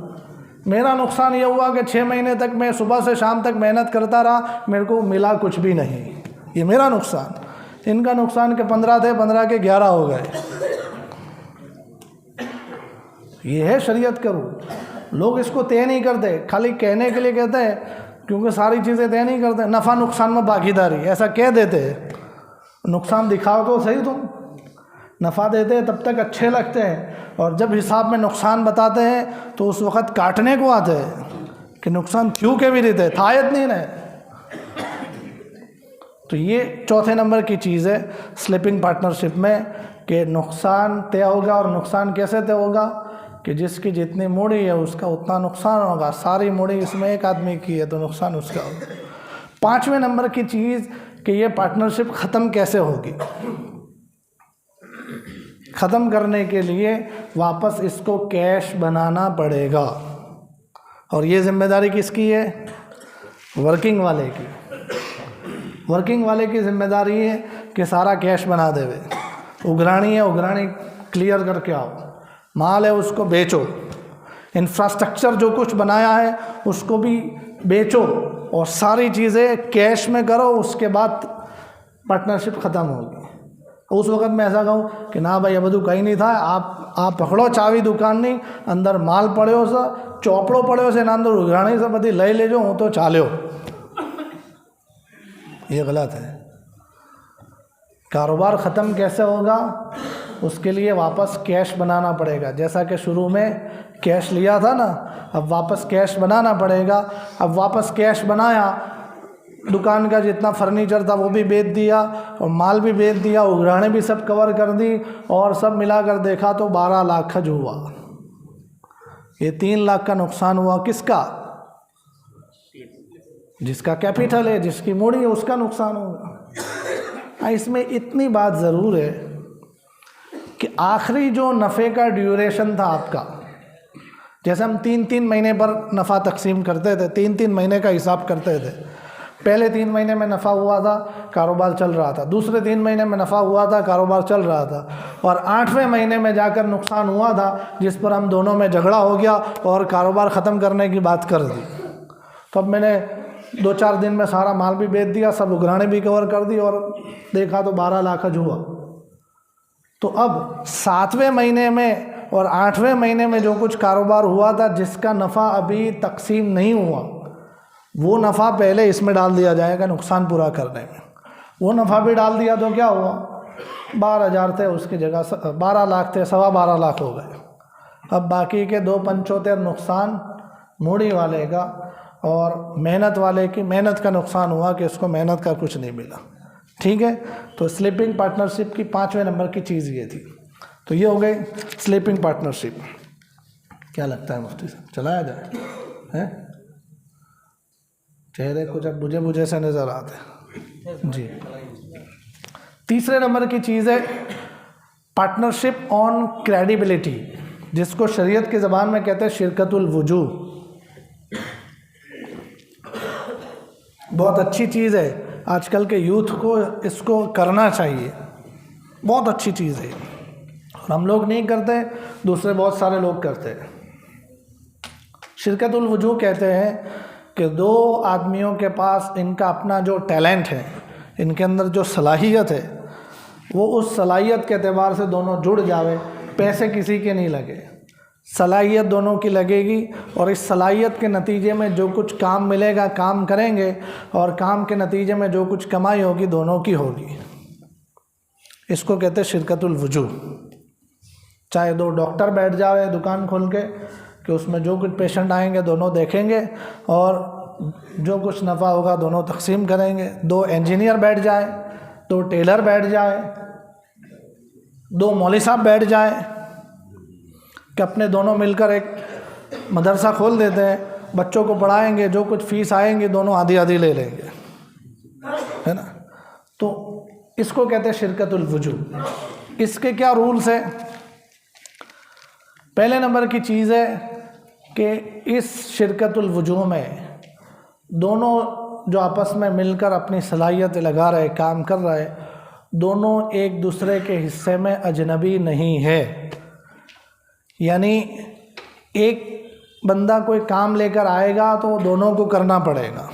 میرا نقصان یہ ہوا کہ 6 مہینے تک میں صبح سے شام تک محنت کرتا رہا, میرے کو ملا کچھ بھی نہیں, یہ میرا نقصان. ان کا نقصان کہ 15 تھے 15 کے 11 ہو گئے. یہ ہے شریعت کا رول. لوگ اس کو طے نہیں کرتے, خالی کہنے کے لیے کہتے ہیں کیونکہ ساری چیزیں طے نہیں کرتے. نفع نقصان میں بھاگیداری ایسا کہہ دیتے ہیں. نقصان دکھاؤ تو صحیح, تم نفع دیتے ہیں تب تک اچھے لگتے ہیں, اور جب حساب میں نقصان بتاتے ہیں تو اس وقت کاٹنے کو آتے ہیں کہ نقصان کیوں کے بھی دیتے, تھایت نہیں رہے. تو یہ چوتھے نمبر کی چیز ہے سلیپنگ پارٹنرشپ میں کہ نقصان طے ہوگا. اور نقصان کیسے طے ہوگا کہ جس کی جتنی موڑی ہے اس کا اتنا نقصان ہوگا. ساری موڑی اس میں ایک آدمی کی ہے تو نقصان اس کا ہوگا. 5ویں نمبر کی چیز کہ یہ پارٹنرشپ ختم کیسے ہوگی. ختم کرنے کے لیے واپس اس کو کیش بنانا پڑے گا. اور یہ ذمہ داری کس کی ہے؟ ورکنگ والے کی. ورکنگ والے کی ذمہ داری ہے کہ سارا کیش بنا دے. اگرانی ہے, اگرانی کلیئر کر کے آؤ. مال ہے اس کو بیچو. انفراسٹرکچر جو کچھ بنایا ہے اس کو بھی بیچو, اور ساری چیزیں کیش میں کرو. اس کے بعد پارٹنرشپ ختم ہوگی. اس وقت میں ایسا کہوں کہ نہ بھائی ابدو کہیں نہیں تھا, آپ پکڑو چاوی دکان نہیں, اندر مال پڑ્યો છે, ચોપડો પડ્યો છે, એના અંદર ઉઘરાણી છે, બધી લઈ લેજો, હું તો ચાલ્યો. یہ غلط ہے. کاروبار ختم کیسے ہوگا؟ اس کے لیے واپس کیش بنانا پڑے گا. جیسا کہ شروع میں کیش لیا تھا نا, اب واپس کیش بنانا پڑے گا. اب واپس کیش بنایا, دکان کا جتنا فرنیچر تھا وہ بھی بیچ دیا, اور مال بھی بیچ دیا, اگرانے بھی سب کور کر دی, اور سب ملا کر دیکھا تو 12 لاکھ خرچ ہوا. یہ 3 لاکھ کا نقصان ہوا. کس کا؟ جس کا کیپٹل ہے, جس کی موڑی ہے, اس کا نقصان ہوگا. اس میں اتنی بات ضرور ہے کہ آخری جو نفع کا ڈیوریشن تھا آپ کا, جیسے ہم 3 مہینے پر نفع تقسیم کرتے تھے, 3 مہینے کا حساب کرتے تھے. پہلے 3 مہینے میں نفع ہوا تھا, کاروبار چل رہا تھا. دوسرے 3 مہینے میں نفع ہوا تھا, کاروبار چل رہا تھا. اور 8ویں مہینے میں جا کر نقصان ہوا تھا, جس پر ہم دونوں میں جھگڑا ہو گیا اور کاروبار ختم کرنے کی بات کر دی. تو اب میں نے 2-4 دن میں سارا مال بھی بیچ دیا, سب اگرانے بھی کور کر دی, اور دیکھا تو 12 لاکھ خرچ ہوا. تو اب 7ویں مہینے میں اور 8ویں مہینے میں جو کچھ کاروبار ہوا تھا, جس کا نفع ابھی تقسیم نہیں ہوا, وہ نفع پہلے اس میں ڈال دیا جائے گا نقصان پورا کرنے میں. وہ نفع بھی ڈال دیا تو کیا ہوا 12,000 تھے اس کی جگہ 12 لاکھ تھے 12.25 لاکھ ہو گئے. اب باقی کے 2.75 نقصان موڑی والے کا اور محنت والے کی محنت کا نقصان ہوا کہ اس کو محنت کا کچھ نہیں ملا. ٹھیک ہے. تو سلیپنگ پارٹنرشپ کی 5ویں نمبر کی چیز یہ تھی. تو یہ ہو گئی سلیپنگ پارٹنرشپ. کیا لگتا ہے مفتی صاحب چلایا جائے؟ چہرے کچھ اب مجھے سے نظر آتے ہیں جی. تیسرے نمبر کی چیز ہے پارٹنرشپ آن کریڈیبلٹی، جس کو شریعت کی زبان میں کہتے ہیں شرکت الوجوہ. بہت اچھی چیز ہے، آج کل کے یوتھ کو اس کو کرنا چاہیے. بہت اچھی چیز ہے اور ہم لوگ نہیں کرتے، دوسرے بہت سارے لوگ کرتے ہیں. شرکت الوجوہ کہتے ہیں کہ 2 آدمیوں کے پاس ان کا اپنا جو ٹیلنٹ ہے، ان کے اندر جو صلاحیت ہے، وہ اس صلاحیت کے اعتبار سے دونوں جڑ جاوے. پیسے کسی کے نہیں لگے، صلاحیت دونوں کی لگے گی اور اس صلاحیت کے نتیجے میں جو کچھ کام ملے گا کام کریں گے اور کام کے نتیجے میں جو کچھ کمائی ہوگی دونوں کی ہوگی. اس کو کہتے ہیں شرکت الوجوہ. چاہے 2 ڈاکٹر بیٹھ جاوے دکان کھول کے کہ اس میں جو کچھ پیشنٹ آئیں گے دونوں دیکھیں گے اور جو کچھ نفع ہوگا دونوں تقسیم کریں گے. 2 انجینئر بیٹھ جائے، 2 ٹیلر بیٹھ جائے، 2 مولوی صاحب بیٹھ جائیں کہ اپنے دونوں مل کر ایک مدرسہ کھول دیتے ہیں، بچوں کو پڑھائیں گے، جو کچھ فیس آئیں گے دونوں آدھی آدھی لے لیں گے، ہے نا. تو اس کو کہتے ہیں شرکت الوجوہ. اس کے کیا رولز ہیں؟ پہلے نمبر کی چیز ہے کہ اس شرکت الوجوہ میں دونوں جو آپس میں مل کر اپنی صلاحیت لگا رہے کام کر رہے، دونوں ایک دوسرے کے حصے میں اجنبی نہیں ہے. یعنی ایک بندہ کوئی کام لے کر آئے گا تو دونوں کو کرنا پڑے گا.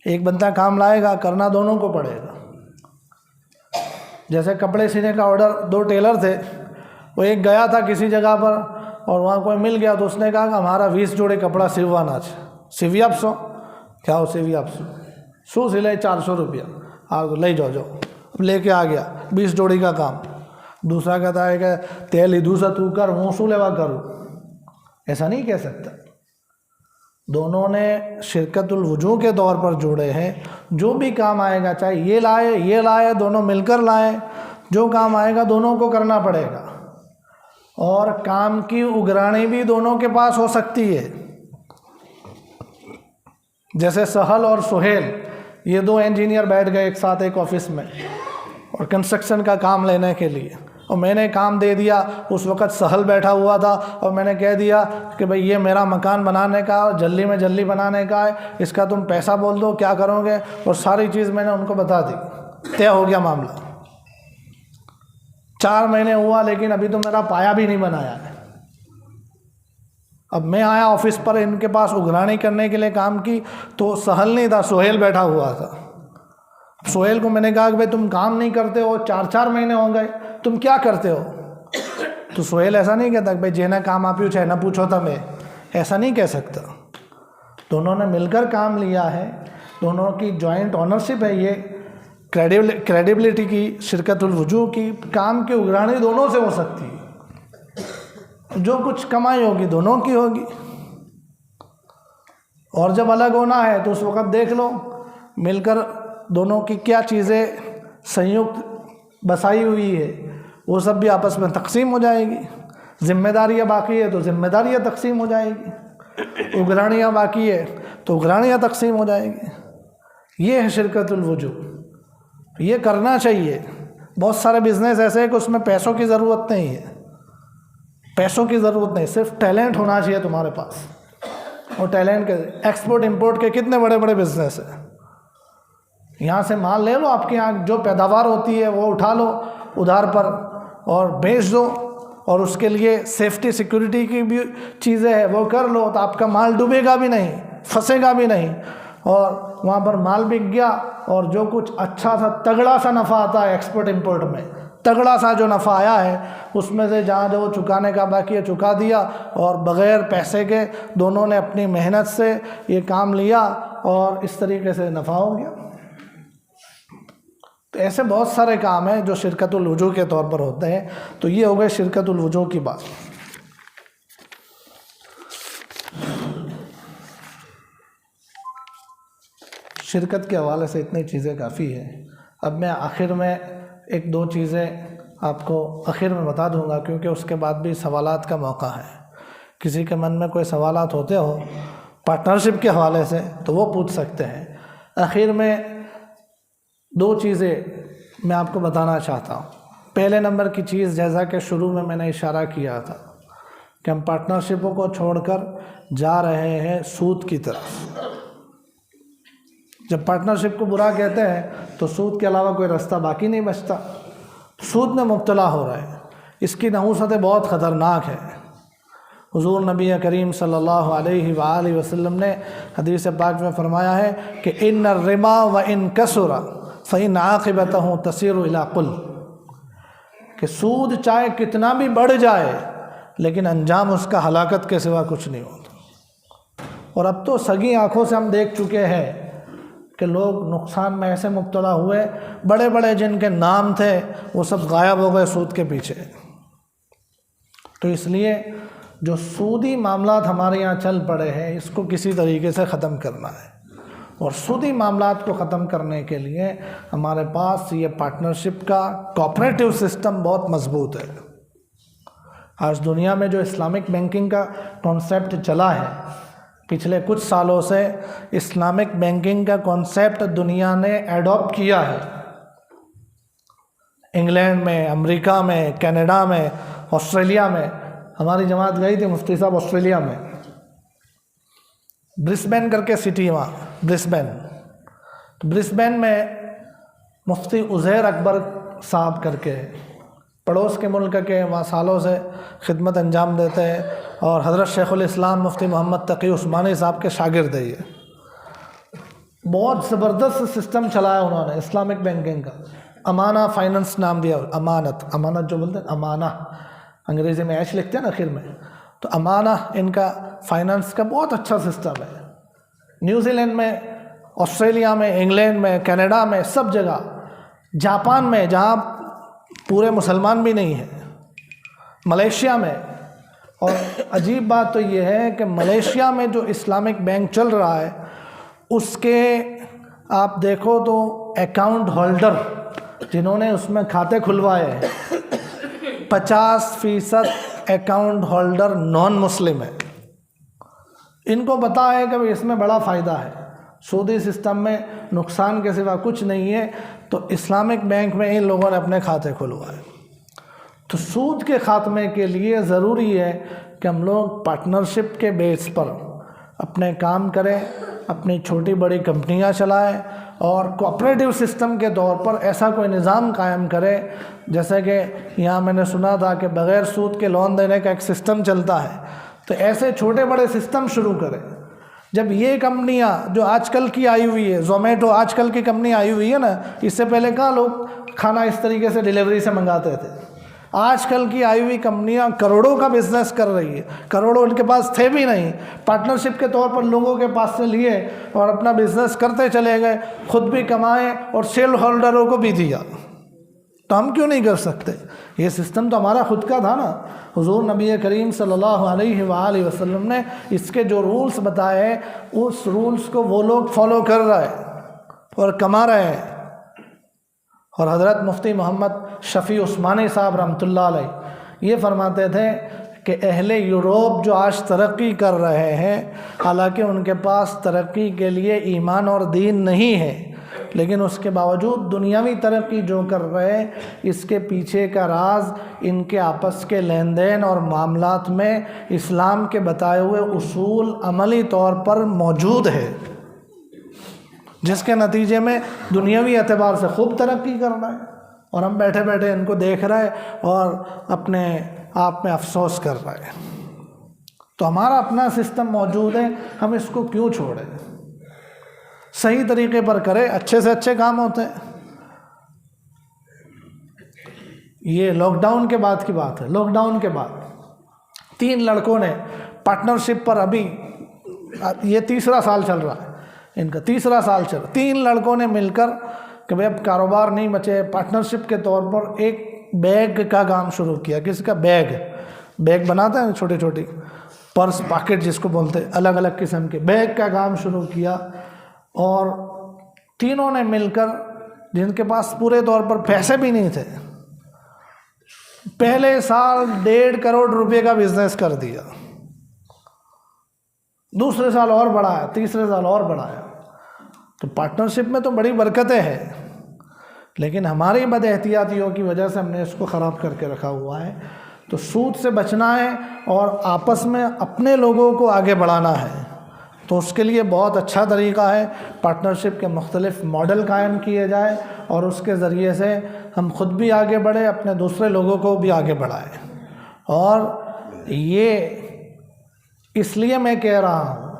ایک بندہ کام لائے گا کرنا دونوں کو پڑے گا. جیسے کپڑے سینے کا آرڈر 2 ٹیلر تھے، وہ ایک گیا تھا کسی جگہ پر اور وہاں کوئی مل گیا تو اس نے کہا کہ ہمارا 20 جوڑے کپڑا سلوانا سیوی آپ سو کیا ہو سیوی آپ سو سلے 400 روپیہ آپ لے جاؤ لے کے آ گیا 20 جوڑی کا کام. دوسرا کہتا ہے کہ تیل ہی دوسرا تو کر وہ سو لیوا کروں. ایسا نہیں کہہ سکتا. دونوں نے شرکت الوجوہ کے طور پر جوڑے ہیں. جو بھی کام آئے گا چاہے یہ لائے دونوں مل کر لائیں، جو کام آئے گا دونوں کو کرنا پڑے گا. اور کام کی اگرانی بھی دونوں کے پاس ہو سکتی ہے. جیسے سہل اور سہیل یہ 2 انجینئر بیٹھ گئے ایک ساتھ ایک آفس میں اور کنسٹرکشن کا کام لینے کے لیے، اور میں نے کام دے دیا. اس وقت سہل بیٹھا ہوا تھا اور میں نے کہہ دیا کہ بھئی یہ میرا مکان بنانے کا اور جلدی بنانے کا ہے، اس کا تم پیسہ بول دو کیا کرو گے، اور ساری چیز میں نے ان کو بتا دی. طے ہو گیا معاملہ. 4 مہینے ہوا لیکن ابھی تو میرا پایا بھی نہیں بنایا ہے. اب میں آیا آفس پر ان کے پاس اگرانی کرنے کے لیے کام کی تو سہل نہیں تھا، سہیل بیٹھا ہوا تھا. سہیل کو میں نے کہا کہ بھئی تم کام نہیں کرتے ہو، 4 مہینے ہو گئے، تم کیا کرتے ہو؟ تو سہیل ایسا نہیں کہتا کہ بھئی جے نہ کام آپ چاہے نہ پوچھو تھا، میں ایسا نہیں کہہ سکتا. دونوں نے مل کر کام لیا ہے، دونوں کی جوائنٹ آنرشپ ہے. یہ کریڈیبلٹی کی شرکت الوجوہ کی کام کی اگرانی دونوں سے ہو سکتی ہے. جو کچھ کمائی ہوگی دونوں کی ہوگی. اور جب الگ ہونا ہے تو اس وقت دیکھ لو مل کر دونوں کی کیا چیزیں سنیکت بسائی ہوئی ہے وہ سب بھی آپس میں تقسیم ہو جائے گی. ذمہ داریاں باقی ہے تو ذمہ داریاں تقسیم ہو جائے گی. اگرانیاں باقی ہے تو اگرانیاں تقسیم ہو جائے گی. یہ ہے شرکت الوجوہ. یہ کرنا چاہیے. بہت سارے بزنس ایسے ہیں کہ اس میں پیسوں کی ضرورت نہیں ہے، پیسوں کی ضرورت نہیں، صرف ٹیلنٹ ہونا چاہیے تمہارے پاس. اور ٹیلنٹ کے ایکسپورٹ امپورٹ کے کتنے بڑے بڑے بزنس ہیں. یہاں سے مال لے لو، آپ کے یہاں جو پیداوار ہوتی ہے وہ اٹھا لو ادھار پر اور بیچ دو، اور اس کے لیے سیفٹی سیکورٹی کی بھی چیزیں ہیں وہ کر لو، تو آپ کا مال ڈوبے گا بھی نہیں، پھنسے گا بھی نہیں، اور وہاں پر مال بک گیا اور جو کچھ اچھا سا تگڑا سا نفع آتا ہے ایکسپورٹ امپورٹ میں، تگڑا سا جو نفع آیا ہے اس میں سے جہاں جو چکانے کا باقی ہے چکا دیا، اور بغیر پیسے کے دونوں نے اپنی محنت سے یہ کام لیا اور اس طریقے سے نفع ہو گیا. تو ایسے بہت سارے کام ہیں جو شرکت الوجوہ کے طور پر ہوتے ہیں. تو یہ ہو گئے شرکت الوجوہ کی بات. شرکت کے حوالے سے اتنی چیزیں کافی ہیں. اب میں آخر میں ایک دو چیزیں آپ کو آخر میں بتا دوں گا، کیونکہ اس کے بعد بھی سوالات کا موقع ہے. کسی کے من میں کوئی سوالات ہوتے ہو پارٹنرشپ کے حوالے سے تو وہ پوچھ سکتے ہیں. آخر میں دو چیزیں میں آپ کو بتانا چاہتا ہوں. پہلے نمبر کی چیز، جیسا کہ شروع میں نے اشارہ کیا تھا کہ ہم پارٹنرشپوں کو چھوڑ کر جا رہے ہیں سود کی طرف. جب پارٹنرشپ کو برا کہتے ہیں تو سود کے علاوہ کوئی راستہ باقی نہیں بچتا. سود میں مبتلا ہو رہا ہے. اس کی نحوستیں بہت خطرناک ہے. حضور نبی کریم صلی اللہ علیہ وآلہ وسلم نے حدیث پاک میں فرمایا ہے کہ ان الربا وان کثر فإن عاقبته تصیر الی قل، کہ سود چاہے کتنا بھی بڑھ جائے لیکن انجام اس کا ہلاکت کے سوا کچھ نہیں ہوتا. اور اب تو سگی آنکھوں سے ہم دیکھ چکے ہیں کہ لوگ نقصان میں ایسے مبتلا ہوئے، بڑے بڑے جن کے نام تھے وہ سب غائب ہو گئے سود کے پیچھے. تو اس لیے جو سودی معاملات ہمارے یہاں چل پڑے ہیں اس کو کسی طریقے سے ختم کرنا ہے. اور سودی معاملات کو ختم کرنے کے لیے ہمارے پاس یہ پارٹنرشپ کا کوآپریٹو سسٹم بہت مضبوط ہے. آج دنیا میں جو اسلامک بینکنگ کا کانسیپٹ چلا ہے، پچھلے کچھ سالوں سے اسلامک بینکنگ کا کانسیپٹ دنیا نے ایڈاپٹ کیا ہے. انگلینڈ میں، امریکہ میں، کینیڈا میں، آسٹریلیا میں. ہماری جماعت گئی تھی مفتی صاحب آسٹریلیا میں، برسبین کر کے سٹی وہاں برسبین. تو برسبین میں مفتی عزیر اکبر صاحب کر کے پڑوس کے ملک کے وہاں سالوں سے خدمت انجام دیتے ہیں، اور حضرت شیخ الاسلام مفتی محمد تقی عثمانی صاحب کے شاگرد ہیں. یہ بہت زبردست سسٹم چلایا انہوں نے اسلامک بینکنگ کا. امانہ فائننس نام دیا. امانت جو بولتے ہیں امانہ، انگریزی میں ایش لکھتے ہیں نا آخر میں، تو امانہ ان کا فائننس کا بہت اچھا سسٹم ہے. نیوزی لینڈ میں، آسٹریلیا میں، انگلینڈ میں، کینیڈا میں، سب جگہ. جاپان میں جہاں پورے مسلمان بھی نہیں ہیں، ملیشیا میں. اور عجیب بات تو یہ ہے کہ ملیشیا میں جو اسلامک بینک چل رہا ہے اس کے آپ دیکھو تو اکاؤنٹ ہولڈر جنہوں نے اس میں کھاتے کھلوائے ہیں 50% اکاؤنٹ ہولڈر نان مسلم ہے. ان کو پتہ ہے کہ اس میں بڑا فائدہ ہے، سودی سسٹم میں نقصان کے سوا کچھ نہیں ہے. تو اسلامک بینک میں ان لوگوں نے اپنے کھاتے کھلوائے. تو سود کے خاتمے کے لیے ضروری ہے کہ ہم لوگ پارٹنرشپ کے بیس پر اپنے کام کریں، اپنی چھوٹی بڑی کمپنیاں چلائیں، اور کوآپریٹو سسٹم کے طور پر ایسا کوئی نظام قائم کرے. جیسے کہ یہاں میں نے سنا تھا کہ بغیر سود کے لون دینے کا ایک سسٹم چلتا ہے. تو ایسے چھوٹے بڑے سسٹم شروع کریں. جب یہ کمپنیاں جو آج کل کی آئی ہوئی ہے، زومیٹو آج کل کی کمپنی آئی ہوئی ہے نا، اس سے پہلے کہاں لوگ کھانا اس طریقے سے ڈیلیوری سے منگاتے تھے. آج کل کی آئی ہوئی کمپنیاں کروڑوں کا بزنس کر رہی ہے. کروڑوں ان کے پاس تھے بھی نہیں، پارٹنرشپ کے طور پر لوگوں کے پاس سے لیے اور اپنا بزنس کرتے چلے گئے، خود بھی کمائے اور شیئر ہولڈروں کو بھی دیا. تو ہم کیوں نہیں کر سکتے؟ یہ سسٹم تو ہمارا خود کا تھا نا. حضور نبی کریم صلی اللہ علیہ وآلہ وسلم نے اس کے جو رولز بتائے ہیں اس رولز کو وہ لوگ فالو کر رہے ہیں اور کما رہے ہیں. اور حضرت مفتی محمد شفیع عثمانی صاحب رحمۃ اللہ علیہ یہ فرماتے تھے کہ اہل یوروپ جو آج ترقی کر رہے ہیں، حالانکہ ان کے پاس ترقی کے لیے ایمان اور دین نہیں ہے، لیکن اس کے باوجود دنیاوی ترقی جو کر رہے ہیں اس کے پیچھے کا راز ان کے آپس کے لین دین اور معاملات میں اسلام کے بتائے ہوئے اصول عملی طور پر موجود ہے، جس کے نتیجے میں دنیاوی اعتبار سے خوب ترقی کر رہا ہے. اور ہم بیٹھے بیٹھے ان کو دیکھ رہے اور اپنے آپ میں افسوس کر رہے ہیں. تو ہمارا اپنا سسٹم موجود ہے، ہم اس کو کیوں چھوڑیں؟ صحیح طریقے پر کرے، اچھے سے اچھے کام ہوتے ہیں. یہ لاک ڈاؤن کے بعد کی بات ہے. لاک ڈاؤن کے بعد 3 لڑکوں نے پارٹنرشپ پر، ابھی یہ تیسرا سال چل رہا ہے ان کا، تیسرا سال چل رہا، 3 لڑکوں نے مل کر کہ بھئی اب کاروبار نہیں بچے، پارٹنرشپ کے طور پر ایک بیگ کا کام شروع کیا. کس کا؟ بیگ بناتے ہیں چھوٹی چھوٹی پرس پاکٹ جس کو بولتے ہیں، الگ الگ قسم کے بیگ کا کام شروع کیا. اور تینوں نے مل کر، جن کے پاس پورے طور پر پیسے بھی نہیں تھے، پہلے سال 1.5 کروڑ روپے کا بزنس کر دیا. دوسرے سال اور بڑھایا، تیسرے سال اور بڑھایا. تو پارٹنرشپ میں تو بڑی برکتیں ہیں، لیکن ہماری بد احتیاطیوں کی وجہ سے ہم نے اس کو خراب کر کے رکھا ہوا ہے. تو سود سے بچنا ہے اور آپس میں اپنے لوگوں کو آگے بڑھانا ہے. تو اس کے لیے بہت اچھا طریقہ ہے پارٹنرشپ کے مختلف ماڈل قائم کیے جائے، اور اس کے ذریعے سے ہم خود بھی آگے بڑھیں، اپنے دوسرے لوگوں کو بھی آگے بڑھائیں. اور یہ اس لیے میں کہہ رہا ہوں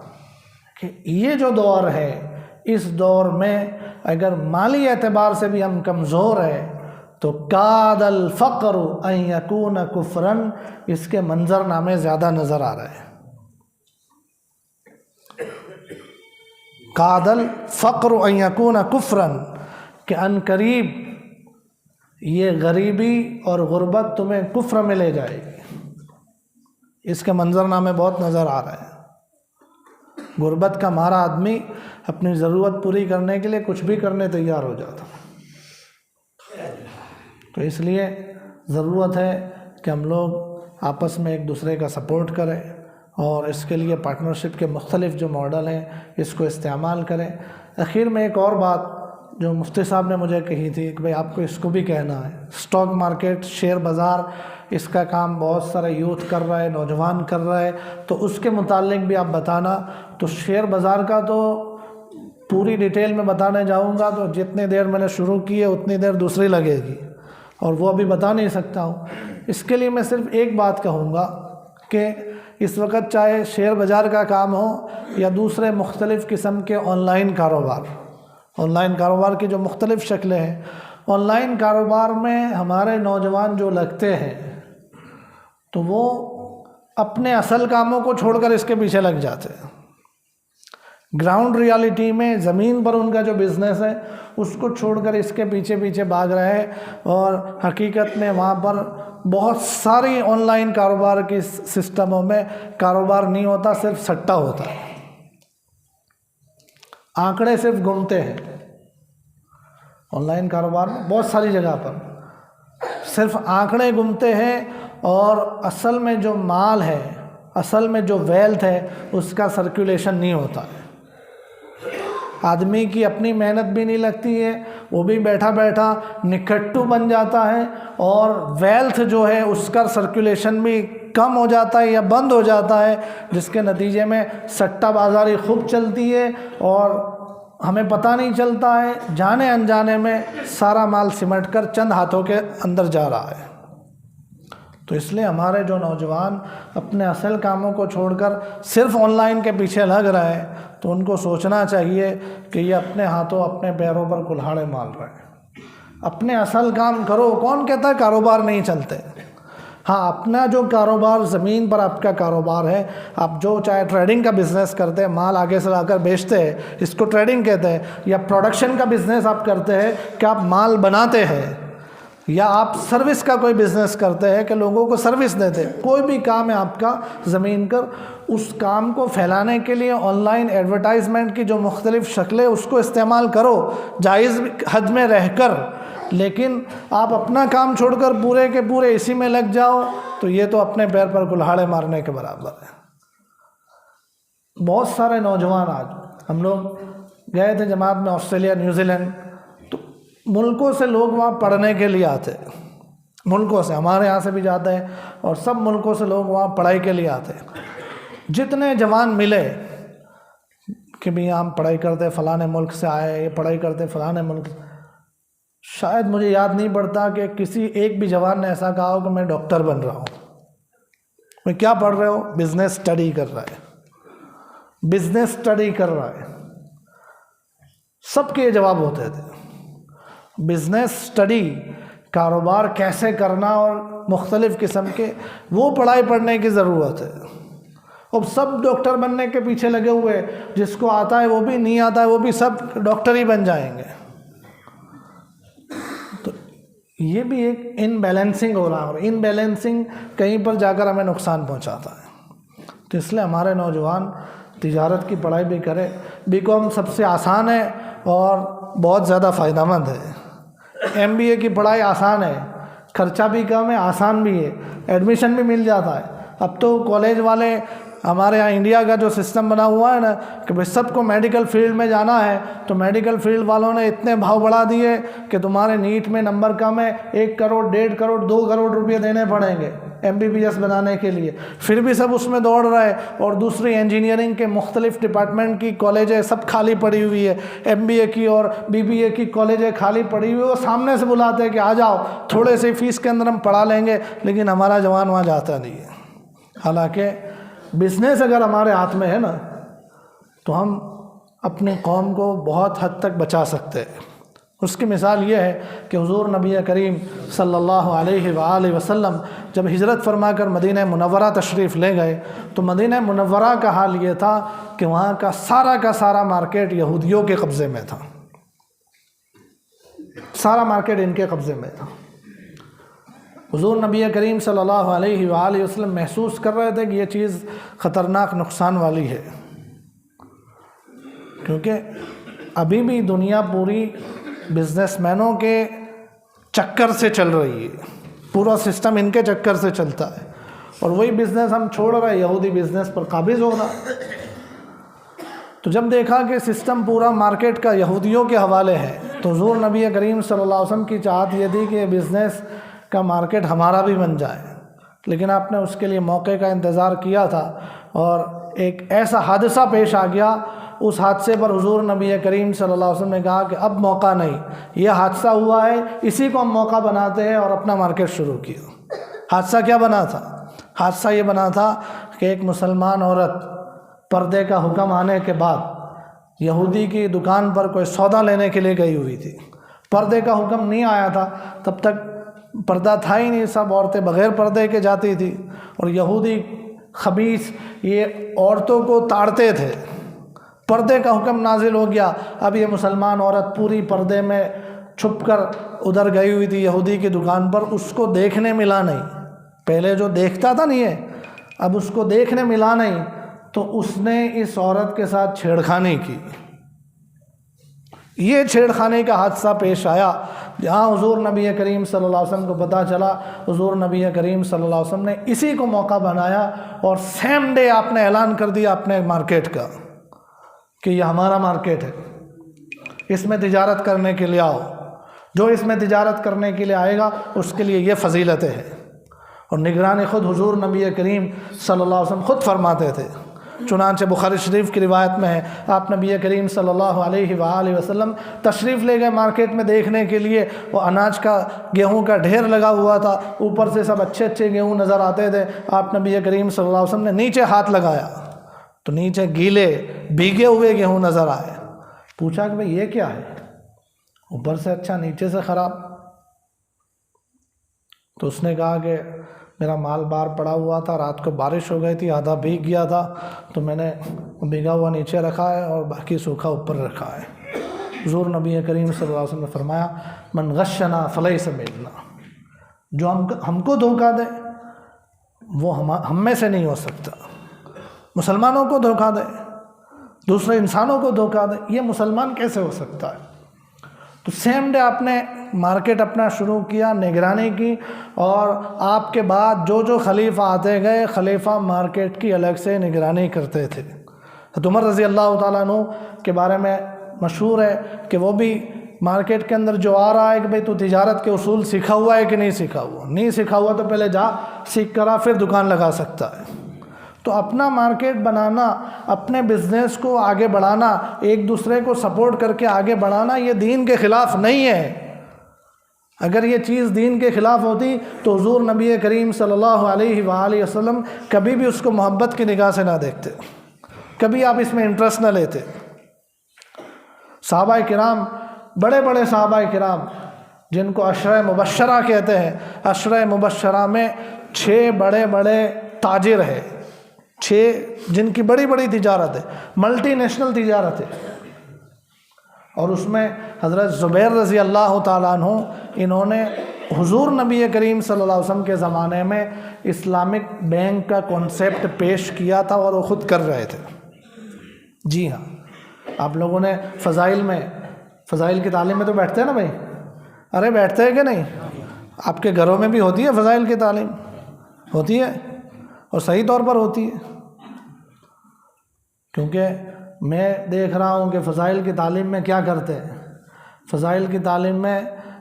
کہ یہ جو دور ہے، اس دور میں اگر مالی اعتبار سے بھی ہم کمزور ہیں تو کاد الفقر ان یکون کفرا، اس کے منظر نامے زیادہ نظر آ رہے ہیں. کاد الفقر ان یکون کفرا، کہ ان قریب یہ غریبی اور غربت تمہیں کفر میں لے جائے گی. اس کے منظر نامے بہت نظر آ رہے ہیں. غربت کا مارا آدمی اپنی ضرورت پوری کرنے کے لیے کچھ بھی کرنے تیار ہو جاتا. تو اس لیے ضرورت ہے کہ ہم لوگ آپس میں ایک دوسرے کا سپورٹ کریں، اور اس کے لیے پارٹنرشپ کے مختلف جو ماڈل ہیں اس کو استعمال کریں. اخیر میں ایک اور بات جو مفتی صاحب نے مجھے کہی تھی کہ بھئی آپ کو اس کو بھی کہنا ہے. اسٹاک مارکیٹ، شیئر بازار، اس کا کام بہت سارا یوتھ کر رہا ہے، نوجوان کر رہا ہے، تو اس کے متعلق بھی آپ بتانا. تو شیئر بازار کا تو پوری ڈیٹیل میں بتانے جاؤں گا تو جتنی دیر میں نے شروع کی ہے اتنی دیر دوسری لگے گی، اور وہ ابھی بتا نہیں سکتا ہوں. اس کے لیے میں صرف ایک بات کہوں گا کہ اس وقت چاہے شیئر بازار کا کام ہو یا دوسرے مختلف قسم کے آن لائن کاروبار کی جو مختلف شکلیں ہیں، آن لائن کاروبار میں ہمارے نوجوان جو لگتے ہیں تو وہ اپنے اصل کاموں کو چھوڑ کر اس کے پیچھے لگ جاتے ہیں. گراؤنڈ ریالٹی میں زمین پر ان کا جو بزنس ہے اس کو چھوڑ کر اس کے پیچھے بھاگ رہے ہیں، اور حقیقت میں وہاں پر بہت ساری آن لائن کاروبار کی سسٹموں میں کاروبار نہیں ہوتا، صرف سٹا ہوتا ہے. آنکڑے صرف گھومتے ہیں. آن لائن کاروبار میں بہت ساری جگہ پر صرف آنکڑے گھومتے ہیں، اور اصل میں جو مال ہے، اصل میں جو ویلتھ ہے، اس کا سرکولیشن نہیں ہوتا ہے. آدمی کی اپنی محنت بھی نہیں لگتی ہے، وہ بھی بیٹھا نکھٹو بن جاتا ہے، اور ویلتھ جو ہے اس کا سرکولیشن بھی کم ہو جاتا ہے یا بند ہو جاتا ہے، جس کے نتیجے میں سٹہ بازاری خوب چلتی ہے اور ہمیں پتہ نہیں چلتا ہے، جانے انجانے میں سارا مال سمٹ کر چند ہاتھوں کے اندر جا رہا ہے. تو اس لیے ہمارے جو نوجوان اپنے اصل کاموں کو چھوڑ کر صرف آن لائن کے پیچھے لگ رہے ہیں، تو ان کو سوچنا چاہیے کہ یہ اپنے ہاتھوں اپنے پیروں پر کلہاڑے مار رہے ہیں. اپنے اصل کام کرو. کون کہتا ہے کاروبار نہیں چلتے؟ ہاں، اپنا جو کاروبار، زمین پر آپ کا کاروبار ہے، آپ جو چاہے ٹریڈنگ کا بزنس کرتے ہیں، مال آگے سے لا کر بیچتے ہیں، اس کو ٹریڈنگ کہتے ہیں، یا پروڈکشن کا بزنس آپ کرتے ہیں کہ آپ مال بناتے ہیں، یا آپ سروس کا کوئی بزنس کرتے ہیں کہ لوگوں کو سروس دیتے ہیں. کوئی بھی کام ہے آپ کا زمین پر، اس کام کو پھیلانے کے لیے آن لائن ایڈورٹائزمنٹ کی جو مختلف شکلیں اس کو استعمال کرو، جائز حد میں رہ کر. لیکن آپ اپنا کام چھوڑ کر پورے کے پورے اسی میں لگ جاؤ تو یہ تو اپنے پیر پر کلہاڑے مارنے کے برابر ہے. بہت سارے نوجوان، آج ہم لوگ گئے تھے جماعت میں آسٹریلیا، نیوزی لینڈ، تو ملکوں سے لوگ وہاں پڑھنے کے لیے آتے، ملکوں سے، ہمارے یہاں سے بھی جاتے ہیں، اور سب ملکوں سے لوگ وہاں پڑھائی کے لیے آتے. جتنے جوان ملے کہ بھی ہم پڑھائی کرتے فلاں ملک سے آئے، یہ پڑھائی کرتے فلاں ملک، شاید مجھے یاد نہیں پڑتا کہ کسی ایک بھی جوان نے ایسا کہا ہو کہ میں ڈاکٹر بن رہا ہوں. میں کیا پڑھ رہے ہو؟ بزنس اسٹڈی کر رہا ہے، بزنس اسٹڈی کر رہا ہے. سب کے یہ جواب ہوتے تھے. بزنس اسٹڈی، کاروبار کیسے کرنا اور مختلف قسم کے، وہ پڑھائی پڑھنے کی ضرورت ہے. اب سب ڈاکٹر بننے کے پیچھے لگے ہوئے، جس کو آتا ہے وہ بھی، نہیں آتا ہے وہ بھی، سب ڈاکٹر ہی بن جائیں گے. یہ بھی ایک ان بیلنسنگ ہو رہا ہے، اور ان بیلنسنگ کہیں پر جا کر ہمیں نقصان پہنچاتا ہے۔ تو اس لیے ہمارے نوجوان تجارت کی پڑھائی بھی کرے۔ BCom سب سے آسان ہے اور بہت زیادہ فائدہ مند ہے۔ MBA کی پڑھائی آسان ہے، خرچہ بھی کم ہے، آسان بھی ہے، ایڈمیشن بھی مل جاتا ہے۔ اب تو کالج والے، ہمارے یہاں انڈیا کا جو سسٹم بنا ہوا ہے نا کہ بھئی سب کو میڈیکل فیلڈ میں جانا ہے، تو میڈیکل فیلڈ والوں نے اتنے بھاؤ بڑھا دیے کہ تمہارے نیٹ میں نمبر کم ہے، 1 کروڑ 1.5 کروڑ 2 کروڑ روپے دینے پڑیں گے MBBS بنانے کے لیے، پھر بھی سب اس میں دوڑ رہے۔ اور دوسری انجینئرنگ کے مختلف ڈپارٹمنٹ کی کالجیں سب خالی پڑی ہوئی ہے، MBA کی اور BBA کی کالجیں خالی پڑی ہوئی، وہ سامنے سے بلاتے ہیں کہ آ جاؤ، تھوڑے سے فیس کے اندر ہم پڑھا لیں گے، لیکن ہمارا جوان وہاں جاتا نہیں ہے۔ حالانکہ بزنس اگر ہمارے ہاتھ میں ہے نا تو ہم اپنی قوم کو بہت حد تک بچا سکتے ہیں۔ اس کی مثال یہ ہے کہ حضور نبی کریم صلی اللہ علیہ وآلہ وسلم جب ہجرت فرما کر مدینہ منورہ تشریف لے گئے تو مدینہ منورہ کا حال یہ تھا کہ وہاں کا سارا مارکیٹ یہودیوں کے قبضے میں تھا، سارا مارکیٹ ان کے قبضے میں تھا۔ حضور نبی کریم صلی اللہ علیہ وآلہ وسلم محسوس کر رہے تھے کہ یہ چیز خطرناک نقصان والی ہے، کیونکہ ابھی بھی دنیا پوری بزنس مینوں کے چکر سے چل رہی ہے، پورا سسٹم ان کے چکر سے چلتا ہے، اور وہی بزنس ہم چھوڑ رہے، یہودی بزنس پر قابض ہو رہا۔ تو جب دیکھا کہ سسٹم پورا مارکیٹ کا یہودیوں کے حوالے ہے تو حضور نبی کریم صلی اللہ علیہ وسلم کی چاہت یہ تھی کہ یہ بزنس کا مارکیٹ ہمارا بھی بن جائے، لیکن آپ نے اس کے لیے موقع کا انتظار کیا تھا، اور ایک ایسا حادثہ پیش آ گیا۔ اس حادثے پر حضور نبی کریم صلی اللہ علیہ وسلم نے کہا کہ اب موقع نہیں، یہ حادثہ ہوا ہے، اسی کو ہم موقع بناتے ہیں، اور اپنا مارکیٹ شروع کیا۔ حادثہ کیا بنا تھا؟ حادثہ یہ بنا تھا کہ ایک مسلمان عورت پردے کا حکم آنے کے بعد یہودی کی دکان پر کوئی سودا لینے کے لیے گئی ہوئی تھی۔ پردے کا حکم نہیں آیا تھا، تب تک پردہ تھا ہی نہیں، سب عورتیں بغیر پردے کے جاتی تھی، اور یہودی خبیث یہ عورتوں کو تاڑتے تھے۔ پردے کا حکم نازل ہو گیا، اب یہ مسلمان عورت پوری پردے میں چھپ کر ادھر گئی ہوئی تھی یہودی کی دکان پر، اس کو دیکھنے ملا نہیں۔ پہلے جو دیکھتا تھا نہیں ہے، اب اس کو دیکھنے ملا نہیں، تو اس نے اس عورت کے ساتھ چھیڑخانی کی۔ یہ چھیڑخانی کا حادثہ پیش آیا، جہاں حضور نبی کریم صلی اللہ علیہ وسلم کو پتہ چلا، حضور نبی کریم صلی اللہ علیہ وسلم نے اسی کو موقع بنایا، اور سیم ڈے آپ نے اعلان کر دیا اپنے مارکیٹ کا کہ یہ ہمارا مارکیٹ ہے، اس میں تجارت کرنے کے لیے آؤ، جو اس میں تجارت کرنے کے لیے آئے گا اس کے لیے یہ فضیلتیں ہیں۔ اور نگرانی خود حضور نبی کریم صلی اللہ علیہ وسلم خود فرماتے تھے، چنانچہ بخاری شریف کی روایت میں ہے، آپ نبی کریم صلی اللہ علیہ وآلہ وسلم تشریف لے گئے مارکیٹ میں دیکھنے کے لیے، وہ اناج کا گیہوں کا ڈھیر لگا ہوا تھا، اوپر سے سب اچھے گیہوں نظر آتے تھے۔ آپ نبی کریم صلی اللہ علیہ وسلم نے نیچے ہاتھ لگایا تو نیچے گیلے بھیگے ہوئے گیہوں نظر آئے۔ پوچھا کہ بھئی یہ کیا ہے؟ اوپر سے اچھا نیچے سے خراب۔ تو اس نے کہا کہ میرا مال باہر پڑا ہوا تھا، رات کو بارش ہو گئی تھی، آدھا بھیگ گیا تھا، تو میں نے بھیگا ہوا نیچے رکھا ہے اور باقی سوکھا اوپر رکھا ہے۔ حضور نبی کریم صلی اللہ علیہ وسلم نے فرمایا، من غشنا فلیس منا، جو ہم کو دھوکہ دے وہ ہم میں سے نہیں ہو سکتا۔ مسلمانوں کو دھوکہ دے، دوسرے انسانوں کو دھوکہ دے، یہ مسلمان کیسے ہو سکتا ہے؟ تو سیم ڈے آپ نے مارکیٹ اپنا شروع کیا، نگرانی کی، اور آپ کے بعد جو خلیفہ آتے گئے، خلیفہ مارکیٹ کی الگ سے نگرانی کرتے تھے۔ حضرت عمر رضی اللہ تعالیٰ عنہ کے بارے میں مشہور ہے کہ وہ بھی مارکیٹ کے اندر جو آ رہا ہے کہ بھئی تو تجارت کے اصول سیکھا ہوا ہے کہ نہیں سیکھا ہوا، نہیں سیکھا ہوا تو پہلے جا سیکھ کر آ، پھر دکان لگا سکتا ہے۔ تو اپنا مارکیٹ بنانا، اپنے بزنس کو آگے بڑھانا، ایک دوسرے کو سپورٹ کر کے آگے بڑھانا، یہ دین کے خلاف نہیں ہے۔ اگر یہ چیز دین کے خلاف ہوتی تو حضور نبی کریم صلی اللہ علیہ وآلہ وسلم کبھی بھی اس کو محبت کی نگاہ سے نہ دیکھتے، کبھی آپ اس میں انٹرسٹ نہ لیتے۔ صحابہ کرام، بڑے بڑے صحابہ کرام جن کو عشرہ مبشرہ کہتے ہیں، عشرہ مبشرہ میں 6 بڑے بڑے تاجر ہیں، 6 جن کی بڑی بڑی تجارت ہے، ملٹی نیشنل تجارت ہے، اور اس میں حضرت زبیر رضی اللہ تعالیٰ عنہ انہوں نے حضور نبی کریم صلی اللہ علیہ وسلم کے زمانے میں اسلامک بینک کا کانسیپٹ پیش کیا تھا اور وہ خود کر رہے تھے۔ جی ہاں، آپ لوگوں نے فضائل کی تعلیم میں تو بیٹھتے ہیں نا بھائی؟ ارے بیٹھتے ہیں کہ نہیں؟ آپ کے گھروں میں بھی ہوتی ہے فضائل کی تعلیم؟ ہوتی ہے، اور صحیح طور پر ہوتی ہے، کیونکہ میں دیکھ رہا ہوں کہ فضائل کی تعلیم میں کیا کرتے ہیں۔ فضائل کی تعلیم میں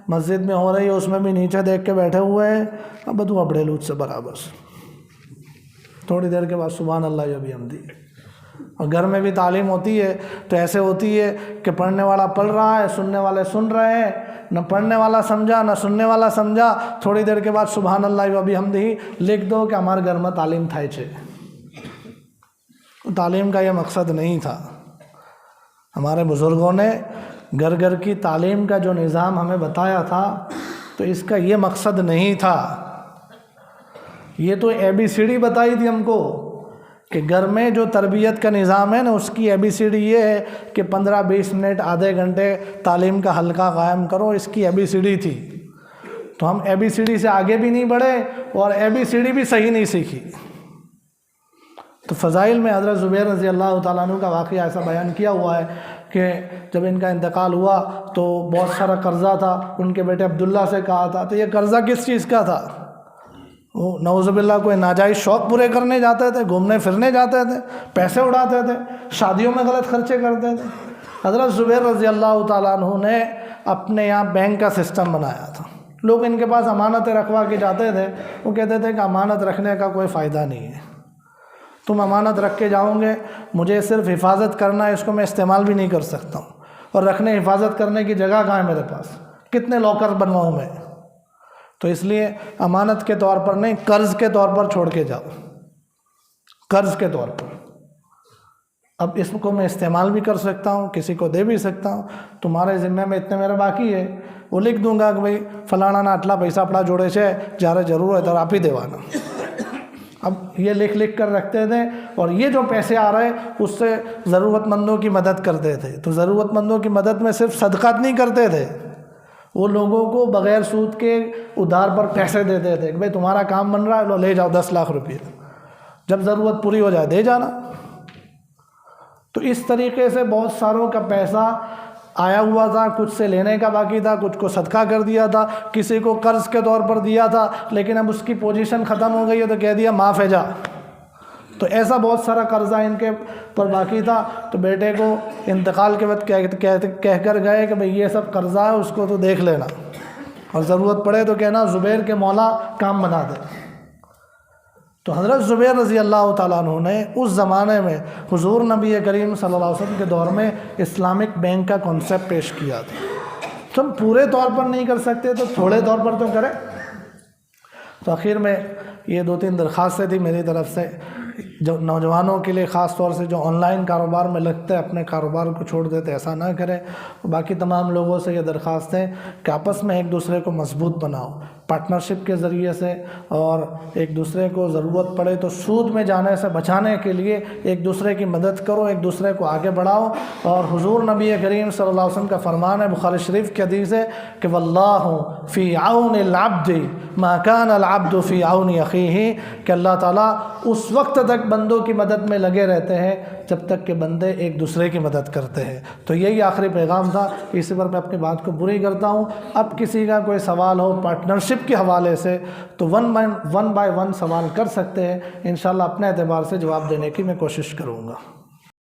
مسجد میں ہو رہی ہے، اس میں بھی نیچے دیکھ کے بیٹھے ہوئے ہیں، اب تو اپڑے لوچ سے برابر سے، تھوڑی دیر کے بعد سبحان اللہ یہ بھی ہم دی۔ اور گھر میں بھی تعلیم ہوتی ہے تو ایسے ہوتی ہے کہ پڑھنے والا پڑھ رہا ہے، سننے والے سن رہے ہیں، نہ پڑھنے والا سمجھا نہ سننے والا سمجھا، تھوڑی دیر کے بعد سبحان اللہ و بحمدہ لکھ دو کہ ہمارے گھر میں تعلیم تھائی چھے۔ تعلیم کا یہ مقصد نہیں تھا۔ ہمارے بزرگوں نے گھر گھر کی تعلیم کا جو نظام ہمیں بتایا تھا تو اس کا یہ مقصد نہیں تھا۔ یہ تو ABCD بتائی تھی ہم کو کہ گھر میں جو تربیت کا نظام ہے نا، اس کی ABCD یہ ہے کہ 15-20 منٹ آدھے گھنٹے تعلیم کا حلقہ قائم کرو، اس کی ABCD تھی۔ تو ہم ABCD سے آگے بھی نہیں بڑھے اور ABCD بھی صحیح نہیں سیکھی۔ تو فضائل میں حضرت زبیر رضی اللہ تعالیٰ عنہ کا واقعہ ایسا بیان کیا ہوا ہے کہ جب ان کا انتقال ہوا تو بہت سارا قرضہ تھا، ان کے بیٹے عبداللہ سے کہا تھا، تو یہ قرضہ کس چیز کا تھا؟ وہ نعوذ باللہ کوئی ناجائز شوق پورے کرنے جاتے تھے، گھومنے پھرنے جاتے تھے، پیسے اڑاتے تھے، شادیوں میں غلط خرچے کرتے تھے۔ حضرت زبیر رضی اللہ تعالیٰ عنہ نے اپنے یہاں بینک کا سسٹم بنایا تھا۔ لوگ ان کے پاس امانتیں رکھوا کے جاتے تھے، وہ کہتے تھے کہ امانت رکھنے کا کوئی فائدہ نہیں ہے، تم امانت رکھ کے جاؤ گے، مجھے صرف حفاظت کرنا ہے، اس کو میں استعمال بھی نہیں کر سکتا ہوں، اور رکھنے حفاظت کرنے کی جگہ کہاں ہے میرے پاس، کتنے لاکر بنواؤں میں؟ تو اس لیے امانت کے طور پر نہیں، قرض کے طور پر چھوڑ کے جاؤ، قرض کے طور پر۔ اب اس کو میں استعمال بھی کر سکتا ہوں، کسی کو دے بھی سکتا ہوں، تمہارے ذمہ میں اتنے میرا باقی ہے، وہ لکھ دوں گا کہ بھائی فلانا نہ اٹلا پیسہ پڑا جوڑے سے جارے ضرور ہے تو آپ ہی دیوانا۔ اب یہ لکھ کر رکھتے تھے، اور یہ جو پیسے آ رہے اس سے ضرورت مندوں کی مدد کرتے تھے۔ تو ضرورت مندوں کی مدد میں صرف صدقات نہیں کرتے تھے، وہ لوگوں کو بغیر سود کے ادھار پر پیسے دیتے تھے کہ بھائی تمہارا کام بن رہا ہے، لو لے جاؤ 10 لاکھ روپئے، جب ضرورت پوری ہو جائے دے جانا۔ تو اس طریقے سے بہت ساروں کا پیسہ آیا ہوا تھا، کچھ سے لینے کا باقی تھا، کچھ کو صدقہ کر دیا تھا، کسی کو قرض کے طور پر دیا تھا، لیکن اب اس کی پوزیشن ختم ہو گئی ہے تو کہہ دیا معاف ہے جا۔ تو ایسا بہت سارا قرضہ ان کے پر باقی تھا، تو بیٹے کو انتقال کے وقت کہہ کر گئے کہ بھئی یہ سب قرضہ ہے، اس کو تو دیکھ لینا، اور ضرورت پڑے تو کہنا زبیر کے مولا کام بنا دے۔ تو حضرت زبیر رضی اللہ تعالیٰ عنہ نے اس زمانے میں حضور نبی کریم صلی اللہ علیہ وسلم کے دور میں اسلامک بینک کا کانسیپٹ پیش کیا تھا۔ تو ہم پورے طور پر نہیں کر سکتے تو تھوڑے طور پر تو کریں۔ تو آخر میں یہ 2-3 درخواستیں تھیں میری طرف سے، جو نوجوانوں کے لیے خاص طور سے جو آن لائن کاروبار میں لگتے ہیں، اپنے کاروبار کو چھوڑ دیتے، ایسا نہ کریں۔ باقی تمام لوگوں سے یہ درخواست ہے کہ آپس میں ایک دوسرے کو مضبوط بناؤ، پارٹنرشپ کے ذریعے سے، اور ایک دوسرے کو ضرورت پڑے تو سود میں جانے سے بچانے کے لیے ایک دوسرے کی مدد کرو، ایک دوسرے کو آگے بڑھاؤ۔ اور حضور نبی کریم صلی اللہ علیہ وسلم کا فرمان ہے، بخاری شریف کی حدیث ہے کہ واللہ فی عون العبد ما کان العبد فی عون اخیہ، کہ اللہ تعالیٰ اس وقت تک بندوں کی مدد میں لگے رہتے ہیں جب تک کہ بندے ایک دوسرے کی مدد کرتے ہیں۔ تو یہی آخری پیغام تھا، اسی پر میں اپنی بات کو پوری کرتا ہوں۔ اب کسی کا کوئی سوال ہو پارٹنرشپ کے حوالے سے تو ون بائی ون سوال کر سکتے ہیں، انشاءاللہ اپنے اعتبار سے جواب دینے کی میں کوشش کروں گا۔